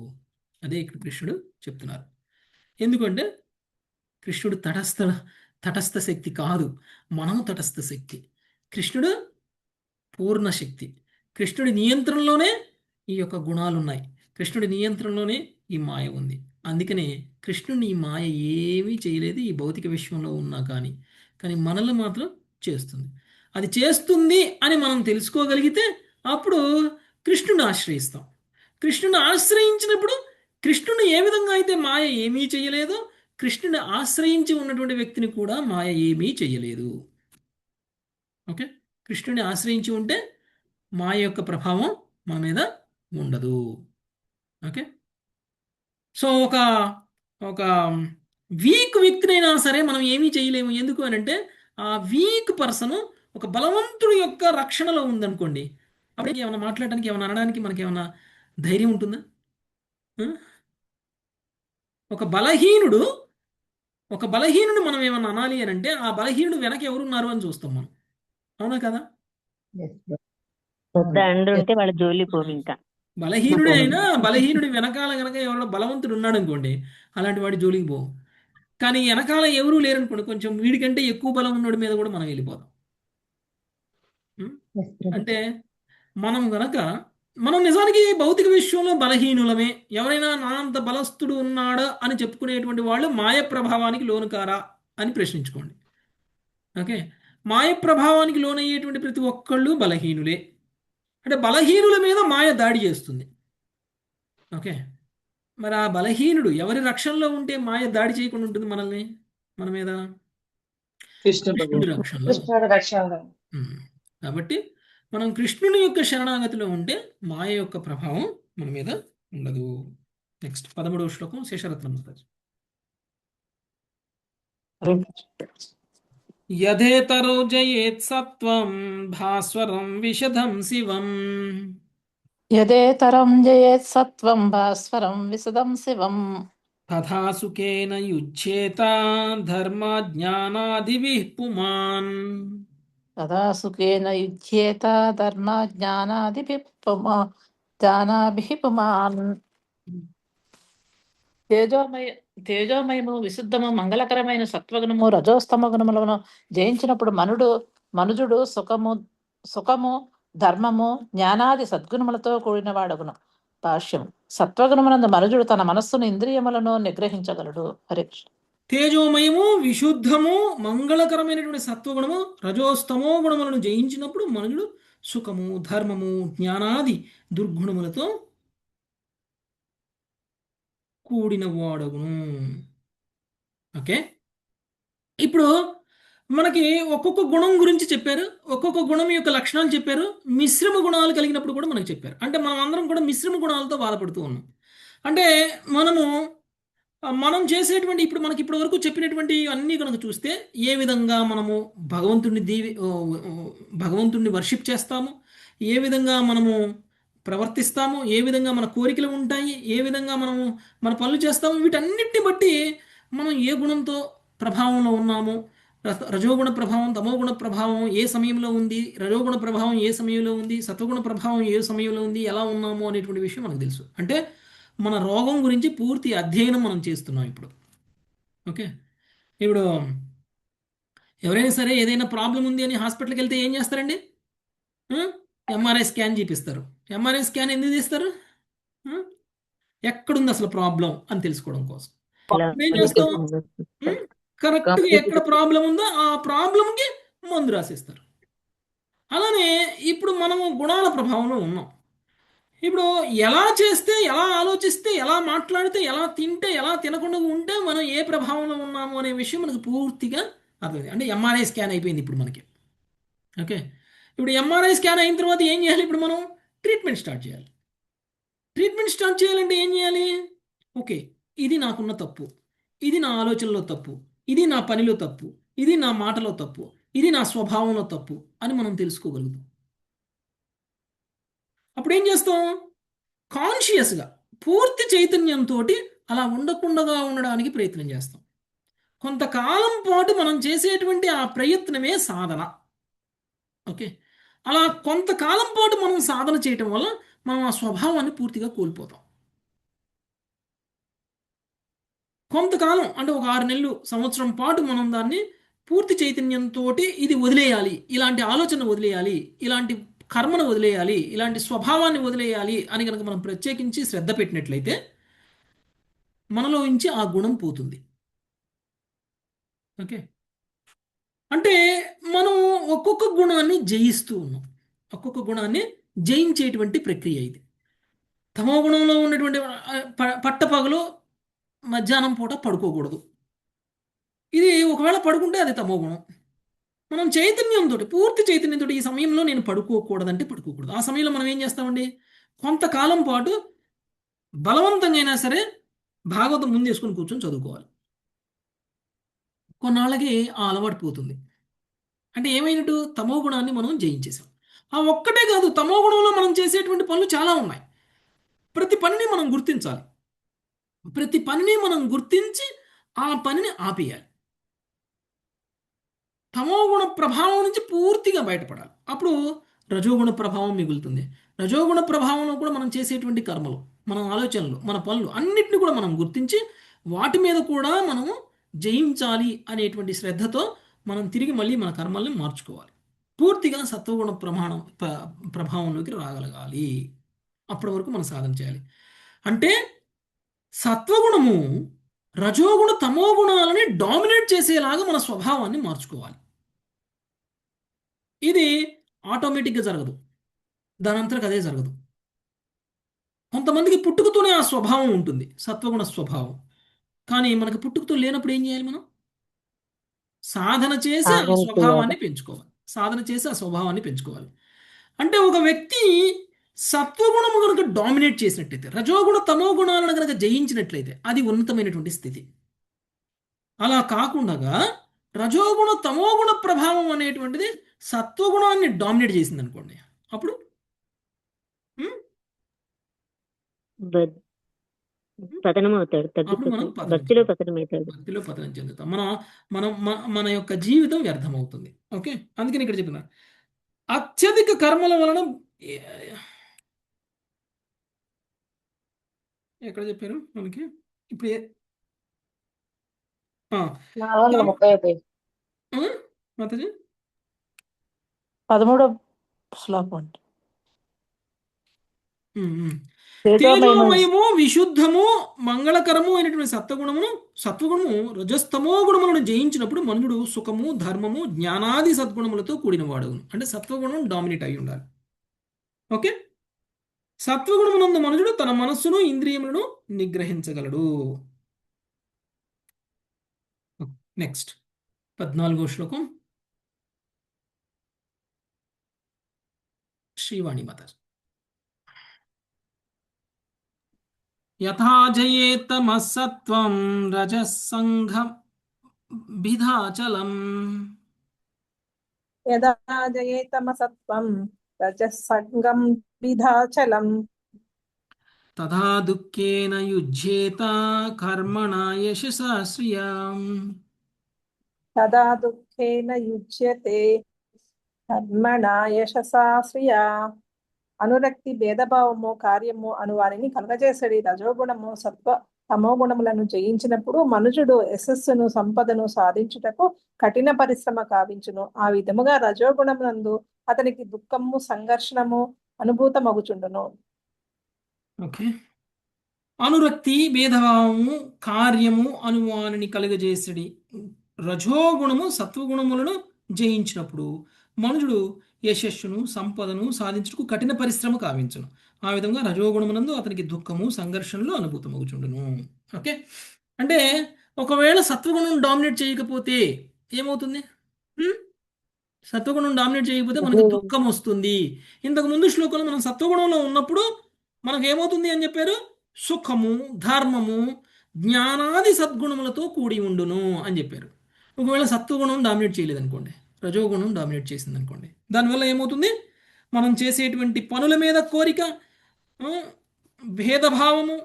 అదే ఇక్కడ కృష్ణుడు చెప్తున్నారు. ఎందుకంటే కృష్ణుడు తటస్థ శక్తి కాదు, మనం తటస్థ శక్తి. కృష్ణుడు పూర్ణ శక్తి. కృష్ణుడి నియంత్రణలోనే ఈ యొక్క గుణాలు ఉన్నాయి, కృష్ణుడి నియంత్రణలోనే ఈ మాయ ఉంది. అందుకనే కృష్ణుడిని ఈ మాయ ఏమీ చేయలేదు ఈ భౌతిక విశ్వంలో ఉన్నా కానీ మనల్ని మాత్రం చేస్తుంది. అది చేస్తుంది అని మనం తెలుసుకోగలిగితే అప్పుడు కృష్ణుని ఆశ్రయిస్తాం. కృష్ణుని ఆశ్రయించినప్పుడు కృష్ణుని ఏ విధంగా అయితే మాయ ఏమీ చేయలేదో, కృష్ణుని ఆశ్రయించి ఉన్నటువంటి వ్యక్తిని కూడా మాయ ఏమీ చేయలేదు. ఓకే, కృష్ణుని ఆశ్రయించి ఉంటే మాయ యొక్క ప్రభావం మన మీద ఉండదు. ఓకే, సో ఒక వీక్ వ్యక్తినైనా సరే మనం ఏమీ చేయలేము. ఎందుకు అని అంటే ఆ వీక్ పర్సన్ ఒక బలవంతుడి యొక్క రక్షణలో ఉందనుకోండి, అప్పుడు ఏమైనా మాట్లాడడానికి, ఏమైనా అనడానికి మనకి ఏమైనా ధైర్యం ఉంటుందా? ఒక బలహీనుడు మనం ఏమన్నా అనాలి అని అంటే ఆ బలహీనుడు వెనక ఎవరున్నారు అని చూస్తాం మనం, అవునా కదా? ఉంటే వాళ్ళ జోలి పోవు. ఇంకా బలహీనుడే అయినా బలహీనుడి వెనకాల గనక ఎవరో బలవంతుడు ఉన్నాడు అనుకోండి, అలాంటి వాడి జోలికి పోవు. కానీ వెనకాల ఎవరూ లేరనుకోండి, కొంచెం వీడికంటే ఎక్కువ బలం ఉన్నోడి మీద కూడా మనం వెళ్ళిపోతాం. అంటే మనం నిజానికి భౌతిక విశ్వంలో బలహీనులమే. ఎవరైనా నా అంత బలస్తుడు ఉన్నాడా అని చెప్పుకునేటువంటి వాళ్ళు మాయ ప్రభావానికి లోను కారా అని ప్రశ్నించుకోండి. ఓకే, మాయ ప్రభావానికి లోనయ్యేటువంటి ప్రతి ఒక్కళ్ళు బలహీనులే. అంటే బలహీనుల మీద మాయ దాడి చేస్తుంది. ఓకే, మరి ఆ బలహీనుడు ఎవరి రక్షణలో ఉంటే మాయ దాడి చేయకుండా ఉంటుంది మన మీద? కృష్ణుడి రక్షణలో. కాబట్టి మనం కృష్ణుని యొక్క శరణాగతిలో ఉంటే మాయ యొక్క ప్రభావం మన మీద ఉండదు. నెక్స్ట్ 13వ శ్లోకం శేషరత్నం మాతాజీ. యథేతరో జయేత్ సత్వం భాస్వరం విశదం శివం. యదేతరం జయేత్ సత్వం భాస్వరం విశదం శివం. తథా సుఖేన యుజ్యేత ధర్మజ్ఞానాదిభిః పుమాన్. తదా సుఖేన యుజ్యేత ధర్మజ్ఞానాదిభిః పుమాన్. తేజోమయ తేజోమయము విశుద్ధము మంగళకరమైన సత్వగుణము రజోస్తమ గుణములను జయించినప్పుడు మనుజుడు సుఖము ధర్మము జ్ఞానాది సద్గుణములతో కూడిన వాడగును. భాష్యం. సత్వగుణమునందు మనుజుడు తన మనస్సును ఇంద్రియములను నిగ్రహించగలడు. హరే కృష్ణ. తేజోమయము విశుద్ధము మంగళకరమైనటువంటి సత్వగుణము రజోస్తమో గుణములను జయించినప్పుడు మనుషుడు సుఖము ధర్మము జ్ఞానాది దుర్గుణములతో కూడిన వాడగును. ఓకే, ఇప్పుడు మనకి ఒక్కొక్క గుణం గురించి చెప్పారు, ఒక్కొక్క గుణం యొక్క లక్షణాలు చెప్పారు, మిశ్రమ గుణాలు కలిగినప్పుడు కూడా మనకు చెప్పారు. అంటే మనం అందరం కూడా మిశ్రమ గుణాలతో బాధపడుతూ ఉన్నాం. అంటే మనం చేసేటువంటి ఇప్పుడు మనకి ఇప్పటి వరకు చెప్పినటువంటి అన్నీ కనుక చూస్తే ఏ విధంగా మనము భగవంతుడిని వర్షిప్ చేస్తాము, ఏ విధంగా మనము ప్రవర్తిస్తాము, ఏ విధంగా మన కోరికలు ఉంటాయి, ఏ విధంగా మనము మన పనులు చేస్తాము, వీటన్నిటిని బట్టి మనం ఏ గుణంతో ప్రభావంలో ఉన్నాము, రజోగుణ ప్రభావం తమోగుణ ప్రభావం ఏ సమయంలో ఉంది, రజోగుణ ప్రభావం ఏ సమయంలో ఉంది, సత్వగుణ ప్రభావం ఏ సమయంలో ఉంది, ఎలా ఉన్నాము అనేటువంటి విషయం మనకు తెలుసు. అంటే మన రోగం గురించి పూర్తి అధ్యయనం మనం చేస్తున్నాం ఇప్పుడు. ఓకే, ఇప్పుడు ఎవరైనా సరే ఏదైనా ప్రాబ్లం ఉంది అని హాస్పిటల్కి వెళ్తే ఏం చేస్తారండి? ఎంఆర్ఐ స్కాన్ చూపిస్తారు. ఎంఆర్ఐ స్కాన్ ఎందుకు తీస్తారు? ఎక్కడుంది అసలు ప్రాబ్లం అని తెలుసుకోవడం కోసం. ఏం చేస్తాం? కరెక్ట్గా ఎక్కడ ప్రాబ్లం ఉందో ఆ ప్రాబ్లంకి మందు రాసిస్తారు. అలానే ఇప్పుడు మనము గుణాల ప్రభావంలో ఉన్నాం. ఇప్పుడు ఎలా చేస్తే, ఎలా ఆలోచిస్తే, ఎలా మాట్లాడితే, ఎలా తింటే, ఎలా తినకుండా ఉంటే మనం ఏ ప్రభావంలో ఉన్నాము అనే విషయం మనకు పూర్తిగా అర్థమైంది. అంటే ఎంఆర్ఐ స్కాన్ అయిపోయింది ఇప్పుడు మనకి. ఓకే, ఇప్పుడు ఎంఆర్ఐ స్కాన్ అయిన తర్వాత ఏం చేయాలి? ఇప్పుడు మనం ట్రీట్మెంట్ స్టార్ట్ చేయాలి. ట్రీట్మెంట్ స్టార్ట్ చేయాలంటే ఏం చేయాలి? ఓకే, ఇది నాకున్న తప్పు, ఇది నా ఆలోచనలో తప్పు, ఇది నా పనిలో తప్పు, ఇది నా మాటలో తప్పు, ఇది నా స్వభావంలో తప్పు అని మనం తెలుసుకోగలుగుతాం. అప్పుడు ఏం చేస్తాం? కాన్షియస్గా పూర్తి చైతన్యంతో అలా ఉండకుండా ఉండడానికి ప్రయత్నం చేస్తాం. కొంతకాలం పాటు మనం చేసేటువంటి ఆ ప్రయత్నమే సాధన. ఓకే, అలా కొంతకాలం పాటు మనం సాధన చేయటం వల్ల మనం ఆ స్వభావాన్ని పూర్తిగా కోల్పోతాం. కొంతకాలం అంటే ఒక 6 నెలలు, సంవత్సరం పాటు మనం దాన్ని పూర్తి చైతన్యంతో ఇది వదిలేయాలి, ఇలాంటి ఆలోచన వదిలేయాలి, ఇలాంటి కర్మను వదిలేయాలి, ఇలాంటి స్వభావాన్ని వదిలేయాలి అని కనుక మనం ప్రత్యేకించి శ్రద్ధ పెట్టినట్లయితే మనలో నుంచి ఆ గుణం పోతుంది. ఓకే, అంటే మనం ఒక్కొక్క గుణాన్ని జయిస్తూ ఉన్నాం. ఒక్కొక్క గుణాన్ని జయించేటువంటి ప్రక్రియ ఇది. తమో గుణంలో ఉన్నటువంటి పట్టపగలు మధ్యాహ్నం పూట పడుకోకూడదు. ఇది ఒకవేళ పడుకుంటే అది తమో గుణం. మనం చైతన్యంతో, పూర్తి చైతన్యంతో ఈ సమయంలో నేను పడుకోకూడదంటే పడుకోకూడదు. ఆ సమయంలో మనం ఏం చేస్తామండి? కొంతకాలం పాటు బలవంతంగా అయినా సరే భాగవతం ముందు వేసుకొని కూర్చొని చదువుకోవాలి. కొన్నాళ్ళకి ఆ అలవాటు పోతుంది. అంటే ఏమైనట్టు? తమో గుణాన్ని మనం జయించేసాం. ఆ ఒక్కటే కాదు, తమో గుణంలో మనం చేసేటువంటి పనులు చాలా ఉన్నాయి. ప్రతి పనిని మనం గుర్తించాలి. ప్రతి పనిని మనం గుర్తించి ఆ పనిని ఆపేయాలి. తమోగుణ ప్రభావం నుంచి పూర్తిగా బయటపడాలి. అప్పుడు రజోగుణ ప్రభావం మిగులుతుంది. రజోగుణ ప్రభావంలో కూడా మనం చేసేటువంటి కర్మలు, మన ఆలోచనలు, మన పనులు అన్నిటిని కూడా మనం గుర్తించి వాటి మీద కూడా మనము జయించాలి అనేటువంటి శ్రద్ధతో మనం తిరిగి మళ్ళీ మన కర్మల్ని మార్చుకోవాలి. పూర్తిగా సత్వగుణ ప్రభావంలోకి రాగలగాలి. అప్పటి వరకు మనం సాధన చేయాలి. అంటే సత్వగుణము రజోగుణ తమో గుణాలని డామినేట్ చేసేలాగా మన స్వభావాన్ని మార్చుకోవాలి. ఇది ఆటోమేటిక్గా జరగదు, దానంతరకు అదే జరగదు. కొంతమందికి పుట్టుకతోనే ఆ స్వభావం ఉంటుంది, సత్వగుణ స్వభావం. కానీ మనకు పుట్టుకతో లేనప్పుడు ఏం చేయాలి? మనం సాధన చేసి ఆ స్వభావాన్ని పెంచుకోవాలి. సాధన చేసి ఆ స్వభావాన్ని పెంచుకోవాలి. అంటే ఒక వ్యక్తి సత్వగుణము కనుక డామినేట్ చేసినట్లయితే, రజోగుణ తమో గుణాలను కనుక జయించినట్లయితే అది ఉన్నతమైనటువంటి స్థితి. అలా కాకుండా రజోగుణ తమోగుణ ప్రభావం అనేటువంటిది సత్వగుణాన్ని డామినేట్ చేసింది అనుకోండి, అప్పుడు పతనం అవుతాడు, తగ్గిపోతాడు, భక్తిలో పతనం చెందుతాం. మన యొక్క జీవితం వ్యర్థమవుతుంది. ఓకే, అందుకని ఇక్కడ చెప్పిన అత్యధిక కర్మల వలన ఎక్కడ చెప్పారు మనకి? ఇప్పుడు ఆ, 431 పేజ్. ఆ, మాతాజీ 13వ శ్లోకం అండి. తేజోమయము తేజోమయము విశుద్ధము మంగళకరము అయినటువంటి సత్వగుణము రజస్తమో గుణములను జయించినప్పుడు మనుడు సుఖము ధర్మము జ్ఞానాది సద్గుణములతో కూడినవాడు. అంటే సత్వగుణం డామినేట్ అయి ఉండాలి. ఓకే, సత్వగుణమునందు మనుషుడు తన మనస్సును ఇంద్రియములను నిగ్రహించగలడు. నెక్స్ట్ 14వ శ్లోకం శ్రీవాణి మాత. యథా జయేత్తమః సత్వం రజస్సంఘం బిధాచలం యదా జయేతమసత్వం రజస్సంగం విధాచలం తథా దుఃఖేన యుజ్యేత కర్మణా యశసా శ్రియాం. తదా దుఃఖేన యుజ్యతే కర్మణా యశసా శ్రియా. అనురక్తి భేదభావము కార్యము అను వారిని కలగజేసడి రజోగుణము సత్వ తమో గుణములను జయించినప్పుడు మనుషుడు యశస్సును సంపదను సాధించుటకు కఠిన పరిశ్రమ కావించును. ఆ విధముగా రజోగుణమునందు అతనికి దుఃఖము సంఘర్షణము అనుభూతమగుచుండును. ఓకే, అనురక్తి భేదభావము కార్యము అను వారిని కలుగజేసడి రజోగుణము సత్వగుణములను జయించినప్పుడు మనుషుడు యశస్సును సంపదను సాధించుటకు కఠిన పరిశ్రమ కావించును. ఆ విధంగా రజోగుణమునందు అతనికి దుఃఖము సంఘర్షణలు అనుభూతమగుచుండును. ఓకే, అంటే ఒకవేళ సత్వగుణం డామినేట్ చేయకపోతే ఏమవుతుంది? సత్వగుణం డామినేట్ చేయకపోతే మనకి దుఃఖం వస్తుంది. ఇంతకు ముందు శ్లోకంలో మనం సత్వగుణంలో ఉన్నప్పుడు మనకు ఏమవుతుంది అని చెప్పారు? సుఖము ధర్మము జ్ఞానాది సద్గుణములతో కూడి ఉండును అని చెప్పారు. ఒకవేళ సత్వగుణం డామినేట్ చేయలేదనుకోండి, రజోగుణం డామినేట్ చేసింది అనుకోండి, దానివల్ల ఏమవుతుంది? మనం చేసేటువంటి పనుల మీద కోరిక, భేదభావము,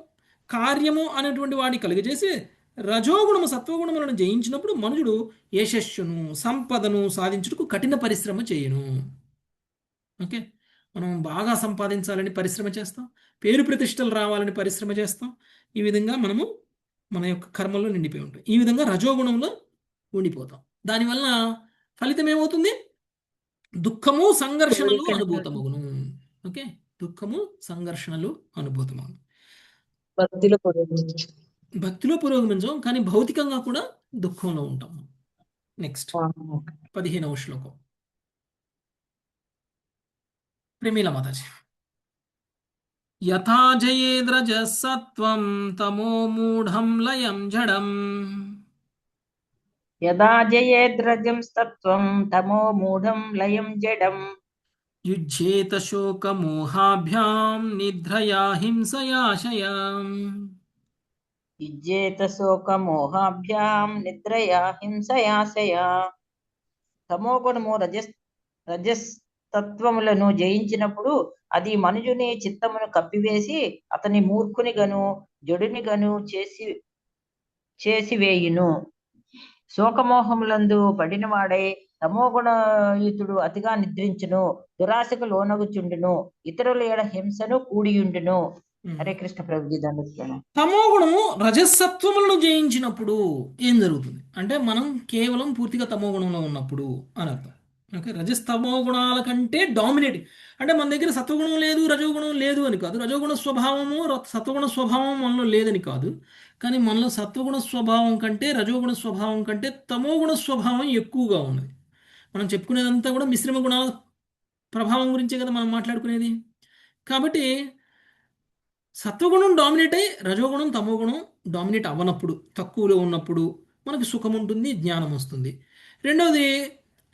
కార్యము అనేటువంటి వాడిని కలిగజేసి రజోగుణము సత్వగుణములను జయించినప్పుడు మనుషుడు యశస్సును సంపదను సాధించుటకు కఠిన పరిశ్రమ చేయను. ఓకే, మనం బాగా సంపాదించాలని పరిశ్రమ చేస్తాం, పేరు ప్రతిష్టలు రావాలని పరిశ్రమ చేస్తాం. ఈ విధంగా మనము మన యొక్క కర్మల్లో నిండిపోయి ఉంటాం. ఈ విధంగా రజోగుణంలో ఉండిపోతాం. దానివల్ల ఫలితం ఏమవుతుంది? దుఃఖము సంఘర్షణలు అనుభూతమగును. ఓకే, దుఃఖము సంఘర్షణలు అనుభూతమగును. భక్తిలో పురోగమించాం, కానీ భౌతికంగా కూడా దుఃఖంలో ఉంటాం. నెక్స్ట్ 15వ శ్లోకం ప్రేమీల మాతాజీ. యథా జయేద్రజసత్వం తమో మూఢం లయం జడం యదా జయేద్రజం సత్వం తమో మూఢం లయం జడం యుజ్యేత శోకమోహాభ్యాం నిద్రయా హింసయాశయాం. యుజ్యేత శోకమోహాభ్యాం నిద్రయా హింసయాశయా. తమోగుణము రజస్తత్వములను జయించినప్పుడు అది మనుజుని చిత్తమును కప్పివేసి అతని మూర్ఖునిగను జడునిగను చేసివేయును. శోకమోహములందు పడినవాడై తమోగుణయుతుడు అతిగా నిద్రించును, దురాశకు లోనగుచుండును, ఇతరుల ఎడ హింసను కూడియుండును. హరే కృష్ణ ప్రభుజీ. తమోగుణము రజసత్వములను జయించినప్పుడు ఏం జరుగుతుంది అంటే మనం కేవలం పూర్తిగా తమోగుణంలో ఉన్నప్పుడు అని అర్థం. ఓకే, రజస్తమో గుణాల కంటే డామినేట్ అంటే మన దగ్గర సత్వగుణం లేదు రజోగుణం లేదు అని కాదు, రజోగుణ స్వభావము సత్వగుణ స్వభావం మనలో లేదని కాదు, కానీ మనలో సత్వగుణ స్వభావం కంటే రజోగుణ స్వభావం కంటే తమోగుణ స్వభావం ఎక్కువగా ఉన్నది. మనం చెప్పుకునేదంతా కూడా మిశ్రమ గుణాల ప్రభావం గురించే కదా మనం మాట్లాడుకునేది. కాబట్టి సత్వగుణం డామినేట్ అయ్యి రజోగుణం తమోగుణం డామినేట్ అవ్వనప్పుడు, తక్కువలో ఉన్నప్పుడు మనకి సుఖం ఉంటుంది, జ్ఞానం వస్తుంది. రెండవది,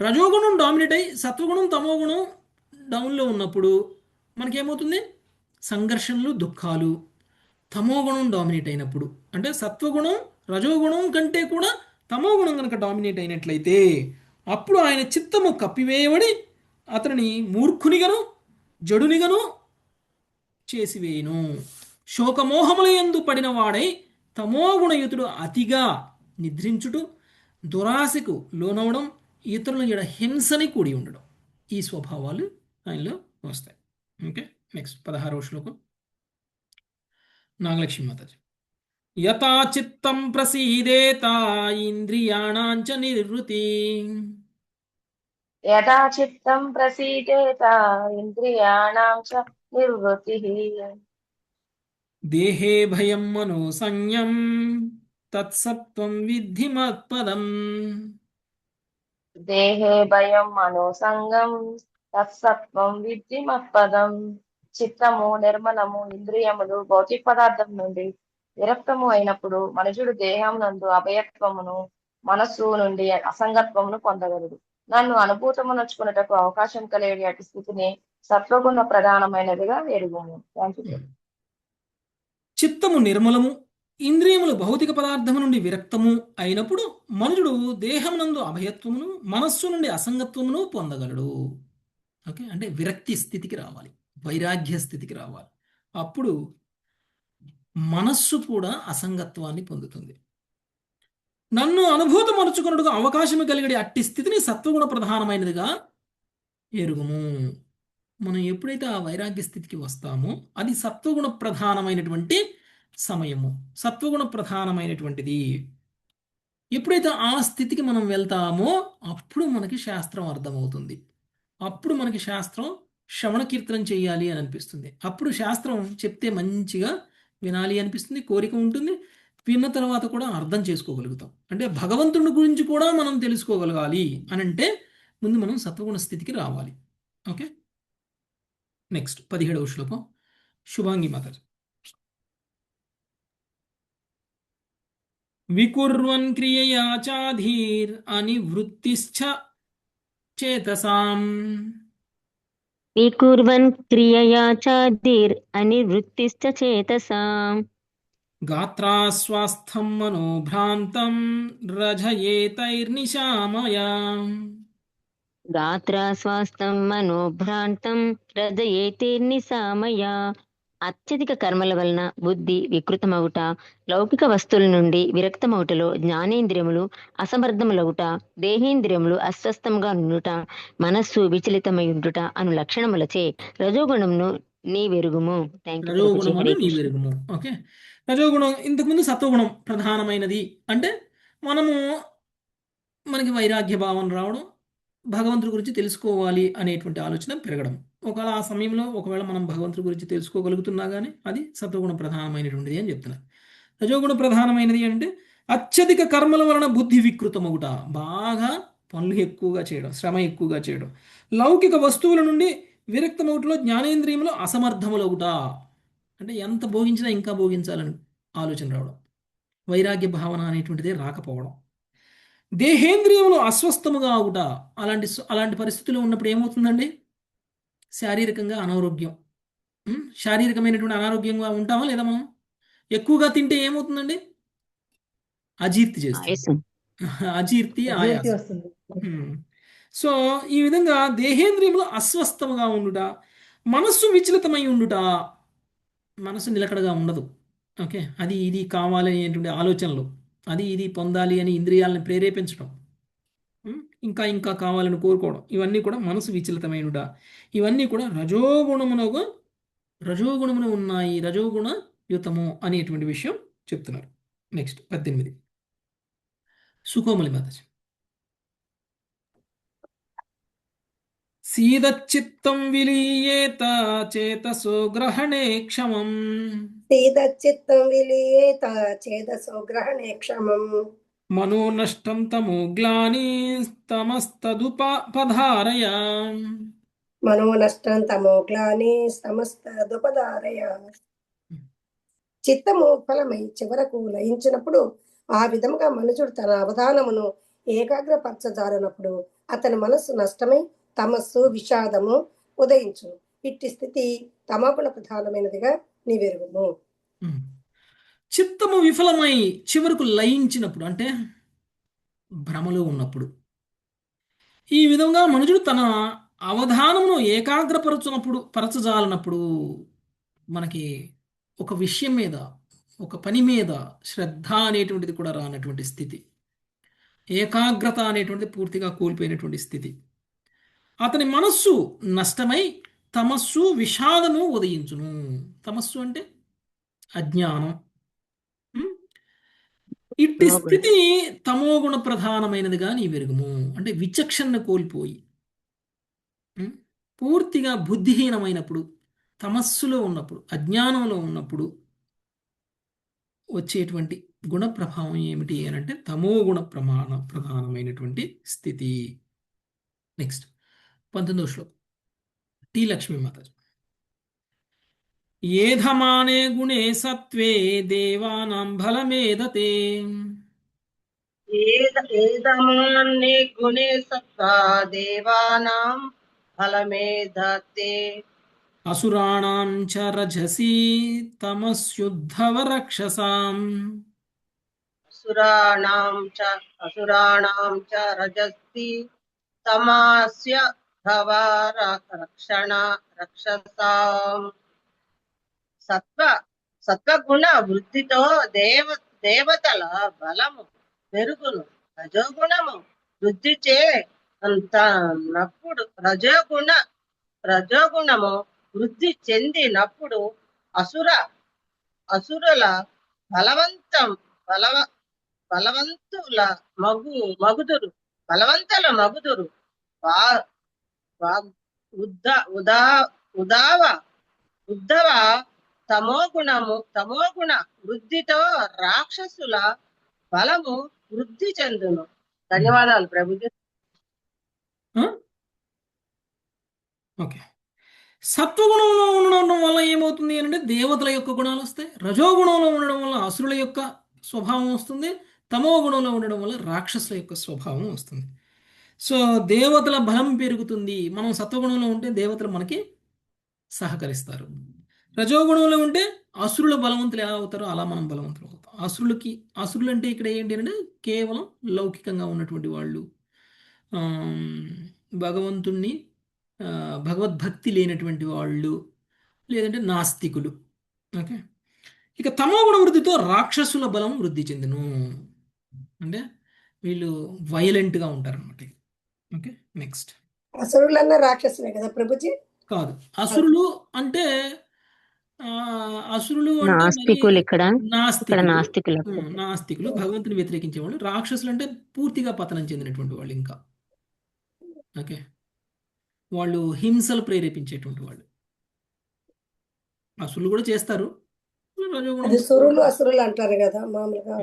రజోగుణం డామినేట్ అయ్యి సత్వగుణం తమోగుణం డౌన్లో ఉన్నప్పుడు మనకేమవుతుంది? సంఘర్షణలు దుఃఖాలు. తమోగుణం డామినేట్ అయినప్పుడు అంటే సత్వగుణం రజోగుణం కంటే కూడా తమోగుణం కనుక డామినేట్ అయినట్లయితే అప్పుడు ఆయన చిత్తము కప్పివేయబడి అతనిని మూర్ఖునిగను జడునిగను చేసివేయును. శోకమోహములయందు పడిన వాడై తమోగుణయుతుడు అతిగా నిద్రించుట, దురాశకు లోనవడం, ఇతరుల ఎడ హింసని కూడి ఉండడం, ఈ స్వభావాలు ఆయనలో వస్తాయి. ఓకే, నెక్స్ట్ 16వ శ్లోకం నాగలక్ష్మి మాతాజీ. యథా చిత్తం ప్రసీదేత ఇంద్రియాణాంచ నిర్వృతి. యథా చిత్తం ప్రసీదేత ఇంద్రియాణాం చ నిర్వృతిః. దేహే భయం మనో సంయం తత్సత్వం విద్ధి మత్పదం. దేహే భయం మనోసంగం తత్సత్వం విద్ధి మత్పదం. చిత్తము నిర్మలము, ఇంద్రియములు భౌతిక పదార్థం నుండి విరక్తము అయినప్పుడు మనుషుడు దేహం నందు అభయత్వమును, మనస్సు నుండి అసంగత్వమును పొందగలడు. నన్ను అనుభూతమునర్చుకున్నటకు అవకాశం కలిగే అటు స్థితిని సత్వగుణ ప్రధానమైనదిగా ఎరుగుము. Thank you. చిత్తము నిర్మలము, ఇంద్రియములు భౌతిక పదార్థము నుండి విరక్తము అయినప్పుడు మనుషుడు దేహమునందు అభయత్వమును, మనస్సు నుండి అసంగత్వమును పొందగలడు. ఓకే, అంటే విరక్తి స్థితికి రావాలి, వైరాగ్య స్థితికి రావాలి. అప్పుడు మనస్సు కూడా అసంగత్వాన్ని పొందుతుంది. నన్ను అనుభూతమరుచుకున్నట్టుగా అవకాశం కలిగడి అట్టి స్థితిని సత్వగుణ ప్రధానమైనదిగా ఎరుగుము. మనం ఎప్పుడైతే ఆ వైరాగ్య స్థితికి వస్తామో అది సత్వగుణ ప్రధానమైనటువంటి సమయము, సత్వగుణ ప్రధానమైనటువంటిది. ఎప్పుడైతే ఆ స్థితికి మనం వెళ్తామో అప్పుడు మనకి శాస్త్రం అర్థమవుతుంది. అప్పుడు మనకి శాస్త్రం శ్రవణ కీర్తనం చేయాలి అని అనిపిస్తుంది. అప్పుడు శాస్త్రం చెప్తే మంచిగా వినాలి అనిపిస్తుంది, కోరిక ఉంటుంది. విన్న తర్వాత కూడా అర్థం చేసుకోగలుగుతాం. అంటే భగవంతుడి గురించి కూడా మనం తెలుసుకోగలగాలి అని అంటే ముందు మనం సత్వగుణ స్థితికి రావాలి. ఓకే, నెక్స్ట్ 17వ శ్లోకం. శుభాంగి మాతాజీ. వికుర్వన్ క్రియయా చాధీర్ అనివృత్తిశ్చ చేతసాం. వికుర్వన్ క్రియయా చాదిర్ అనివృత్తిశ్చ చేతసాం. గాత్రాస్వాస్థం మనోభ్రాంతం రజయేతైర్నిశామయా. గాత్రా స్వాస్థం మనోభ్రాంతం రజయేతేర్నిశామయ. అత్యధిక కర్మల వలన బుద్ధి వికృతమగుట, లౌకిక వస్తువుల నుండి విరక్తమవుటలో జ్ఞానేంద్రియములు అసమర్థములగుట, దేహేంద్రియములు అస్వస్థముగా నుండుట, మనస్సు విచలితమై ఉండుట అను లక్షణములచే రజోగుణమును నీవెరుగుము. Thank you. రజోగుణమును నీవెరుగుము. ఓకే, రజోగుణం ఇంతకుముందు సత్వగుణం ప్రధానమైనది. అంటే మనకి వైరాగ్య భావం రావడం, భగవంతుడి గురించి తెలుసుకోవాలి అనేటువంటి ఆలోచన పెరగడం. ఒకవేళ ఆ సమయంలో మనం భగవంతుడి గురించి తెలుసుకోగలుగుతున్నా కానీ అది సత్వగుణ ప్రధానమైనటువంటిది అని చెప్తున్నారు. రజోగుణ ప్రధానమైనది అంటే అత్యధిక కర్మల వలన బుద్ధి వికృతమగుట, బాగా పనులు ఎక్కువగా చేయడం, శ్రమ ఎక్కువగా చేయడం, లౌకిక వస్తువుల నుండి విరక్తమవుటలో జ్ఞానేంద్రియములు అసమర్థములవుట, అంటే ఎంత భోగించినా ఇంకా భోగించాలని ఆలోచన రావడం, వైరాగ్య భావన అనేటువంటిదే రాకపోవడం, దేహేంద్రియములు అస్వస్థముగా ఆగుట. అలాంటి పరిస్థితుల్లో ఉన్నప్పుడు ఏమవుతుందండి? శారీరకంగా అనారోగ్యం, శారీరకమైనటువంటి అనారోగ్యంగా ఉంటామా లేదా? మనం ఎక్కువగా తింటే ఏమవుతుందండి? అజీర్తి చేస్తుంది, అజీర్తి, ఆయాసం. వస్తుంది. సో ఈ విధంగా దేహేంద్రియములు అస్వస్థముగా ఉండుట, మనస్సు విచలితమై ఉండుట, మనసు నిలకడగా ఉండదు. ఓకే, అది ఇది కావాలనేటువంటి ఆలోచనలు, అది ఇది పొందాలి అని ఇంద్రియాలను ప్రేరేపించడం, ఇంకా ఇంకా కావాలని కోరుకోవడం, ఇవన్నీ కూడా మనసు విచలితమైనట. ఇవన్నీ కూడా రజోగుణమున ఉన్నాయి, రజోగుణ యుతము అనేటువంటి విషయం చెప్తున్నారు. నెక్స్ట్ 18. సుకోమలి మాతాజీ. సీదచ్చిత్తం విలీయేత చేతసో గ్రహణే క్షమం. సీదచ్చిత్తం విలీయేత చేతసో గ్రహణే క్షమం. మనో నష్టం తమో గ్లానిస్తమస్తదుపధారయ. మనో నష్టం తమో గ్లానిస్తమస్తదుపధారయ. చిత్తము ఫలమై చివరకు లయించినప్పుడు ఆ విధముగా మనుషుడు తన అవధానమును ఏకాగ్రపరచజాలనప్పుడు అతని మనస్సు నష్టమై తమస్సు విషాదము ఉదయించును. ఇట్టి స్థితి తమోగుణ ప్రధానమైనదిగా నీవెరుగుము. చిత్తము విఫలమై చివరకు లయించినప్పుడు అంటే భ్రమలో ఉన్నప్పుడు, ఈ విధంగా మనుషుడు తన అవధానమును పరచజాలనప్పుడు మనకి ఒక విషయం మీద, ఒక పని మీద శ్రద్ధ అనేటువంటిది కూడా రానటువంటి స్థితి, ఏకాగ్రత అనేటువంటిది పూర్తిగా కోల్పోయినటువంటి స్థితి. అతని మనస్సు నష్టమై తమస్సు విషాదము ఉదయించును. తమస్సు అంటే అజ్ఞానం, ఇట్టి స్థితి తమోగుణ ప్రధానమైనదిగా నీ వెరుగుము. అంటే విచక్షణ కోల్పోయి పూర్తిగా బుద్ధిహీనమైనప్పుడు, తమస్సులో ఉన్నప్పుడు, అజ్ఞానంలో ఉన్నప్పుడు వచ్చేటువంటి గుణ ప్రభావం ఏమిటి అని అంటే తమోగుణ ప్రధానమైనటువంటి స్థితి. నెక్స్ట్ 19వ శ్లోకం టి లక్ష్మీమాతాజీ. ఏధమానే గుణే సత్వే దేవానాం బలమేదతే. ఏదమానే గుణే సత్వా దేవానాం ఫలమేధతే. అసురాణాం చ రజసి తమస్యుద్ధవ రక్షసాం. అసురాణాం చ రజసి తమస్య ధవ రక్షసాం. సత్వగుణ వృద్ధితో దేవతల బలము పెరుగును. రజోగుణము వృద్ధి చేనప్పుడు రజోగుణము వృద్ధి చెందినప్పుడు అసురుల బలవంతుల మగుదురు. ఉద్ధవ తమోగుణ వృద్ధితో రాక్షసుల బలము వృద్ధి చెందును. ధన్యవాదాలు ప్రభుజీ. ఓకే, సత్వగుణంలో ఉండడం వల్ల ఏమవుతుంది అంటే దేవతల యొక్క గుణాలు వస్తాయి. రజోగుణంలో ఉండడం వల్ల అసురుల యొక్క స్వభావం వస్తుంది. తమో గుణంలో ఉండడం వల్ల రాక్షసుల యొక్క స్వభావం వస్తుంది. సో దేవతల బలం పెరుగుతుంది. మనం సత్వగుణంలో ఉంటే దేవతలు మనకి సహకరిస్తారు. రజోగుణంలో ఉంటే అసురుల బలవంతులు ఎలా అవుతారో అలా మనం బలవంతులు అవుతాం. అసురులు అంటే ఇక్కడ ఏంటి అంటే కేవలం లౌకికంగా ఉన్నటువంటి వాళ్ళు, భగవంతుణ్ణి భగవద్భక్తి లేనటువంటి వాళ్ళు, లేదంటే నాస్తికులు. ఓకే, ఇక తమోగుణ వృద్ధితో రాక్షసుల బలం వృద్ధి చెందును. అంటే వీళ్ళు వైలెంట్గా ఉంటారన్నమాట. Okay, next. అసురులన్న రాక్షసులే కదా ప్రభుజీ? కాదు, అసురులు అంటే అసురులు నాస్తికులు. ఇక్కడ నాస్తికులు భగవంతుని వ్యతిరేకించే వాళ్ళు. రాక్షసులు అంటే పూర్తిగా పతనం చెందినటువంటి వాళ్ళు. ఇంకా ఓకే, వాళ్ళు హింసలు ప్రేరేపించేటువంటి వాళ్ళు. అసురులు కూడా చేస్తారు. అసురులు అంటారు కదా మామూలుగా.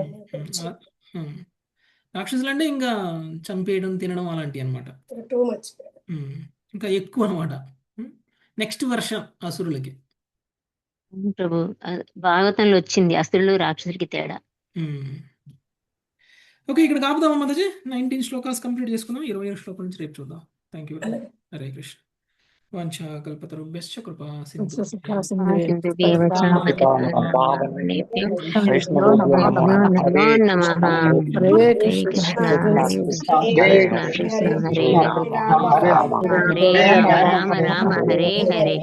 రాక్షసులు అంటే ఇంకా చంపేయడం, తినడం అలాంటివి అనమాట. టూ మచ్, ఇంకా ఎక్కువ అనమాట. నెక్స్ట్ వర్షన్ అసురులకి ప్రభు భాగవతంలో వచ్చింది అసురులు రాక్షసులకి తేడా. ఓకే, ఇక్కడ కాపుదామా మాతాజీ? 19 శ్లోకాస్ కంప్లీట్ చేసుకుందాం. 27 శ్లోకాల నుంచి రేపు చూద్దాం. Thank you. హరే కృష్ణ. వాంఛాకల్పతరుభ్యశ్చ కృపా సింధు హరే కృష్ణ. హరే రామ రామ హరే హరే.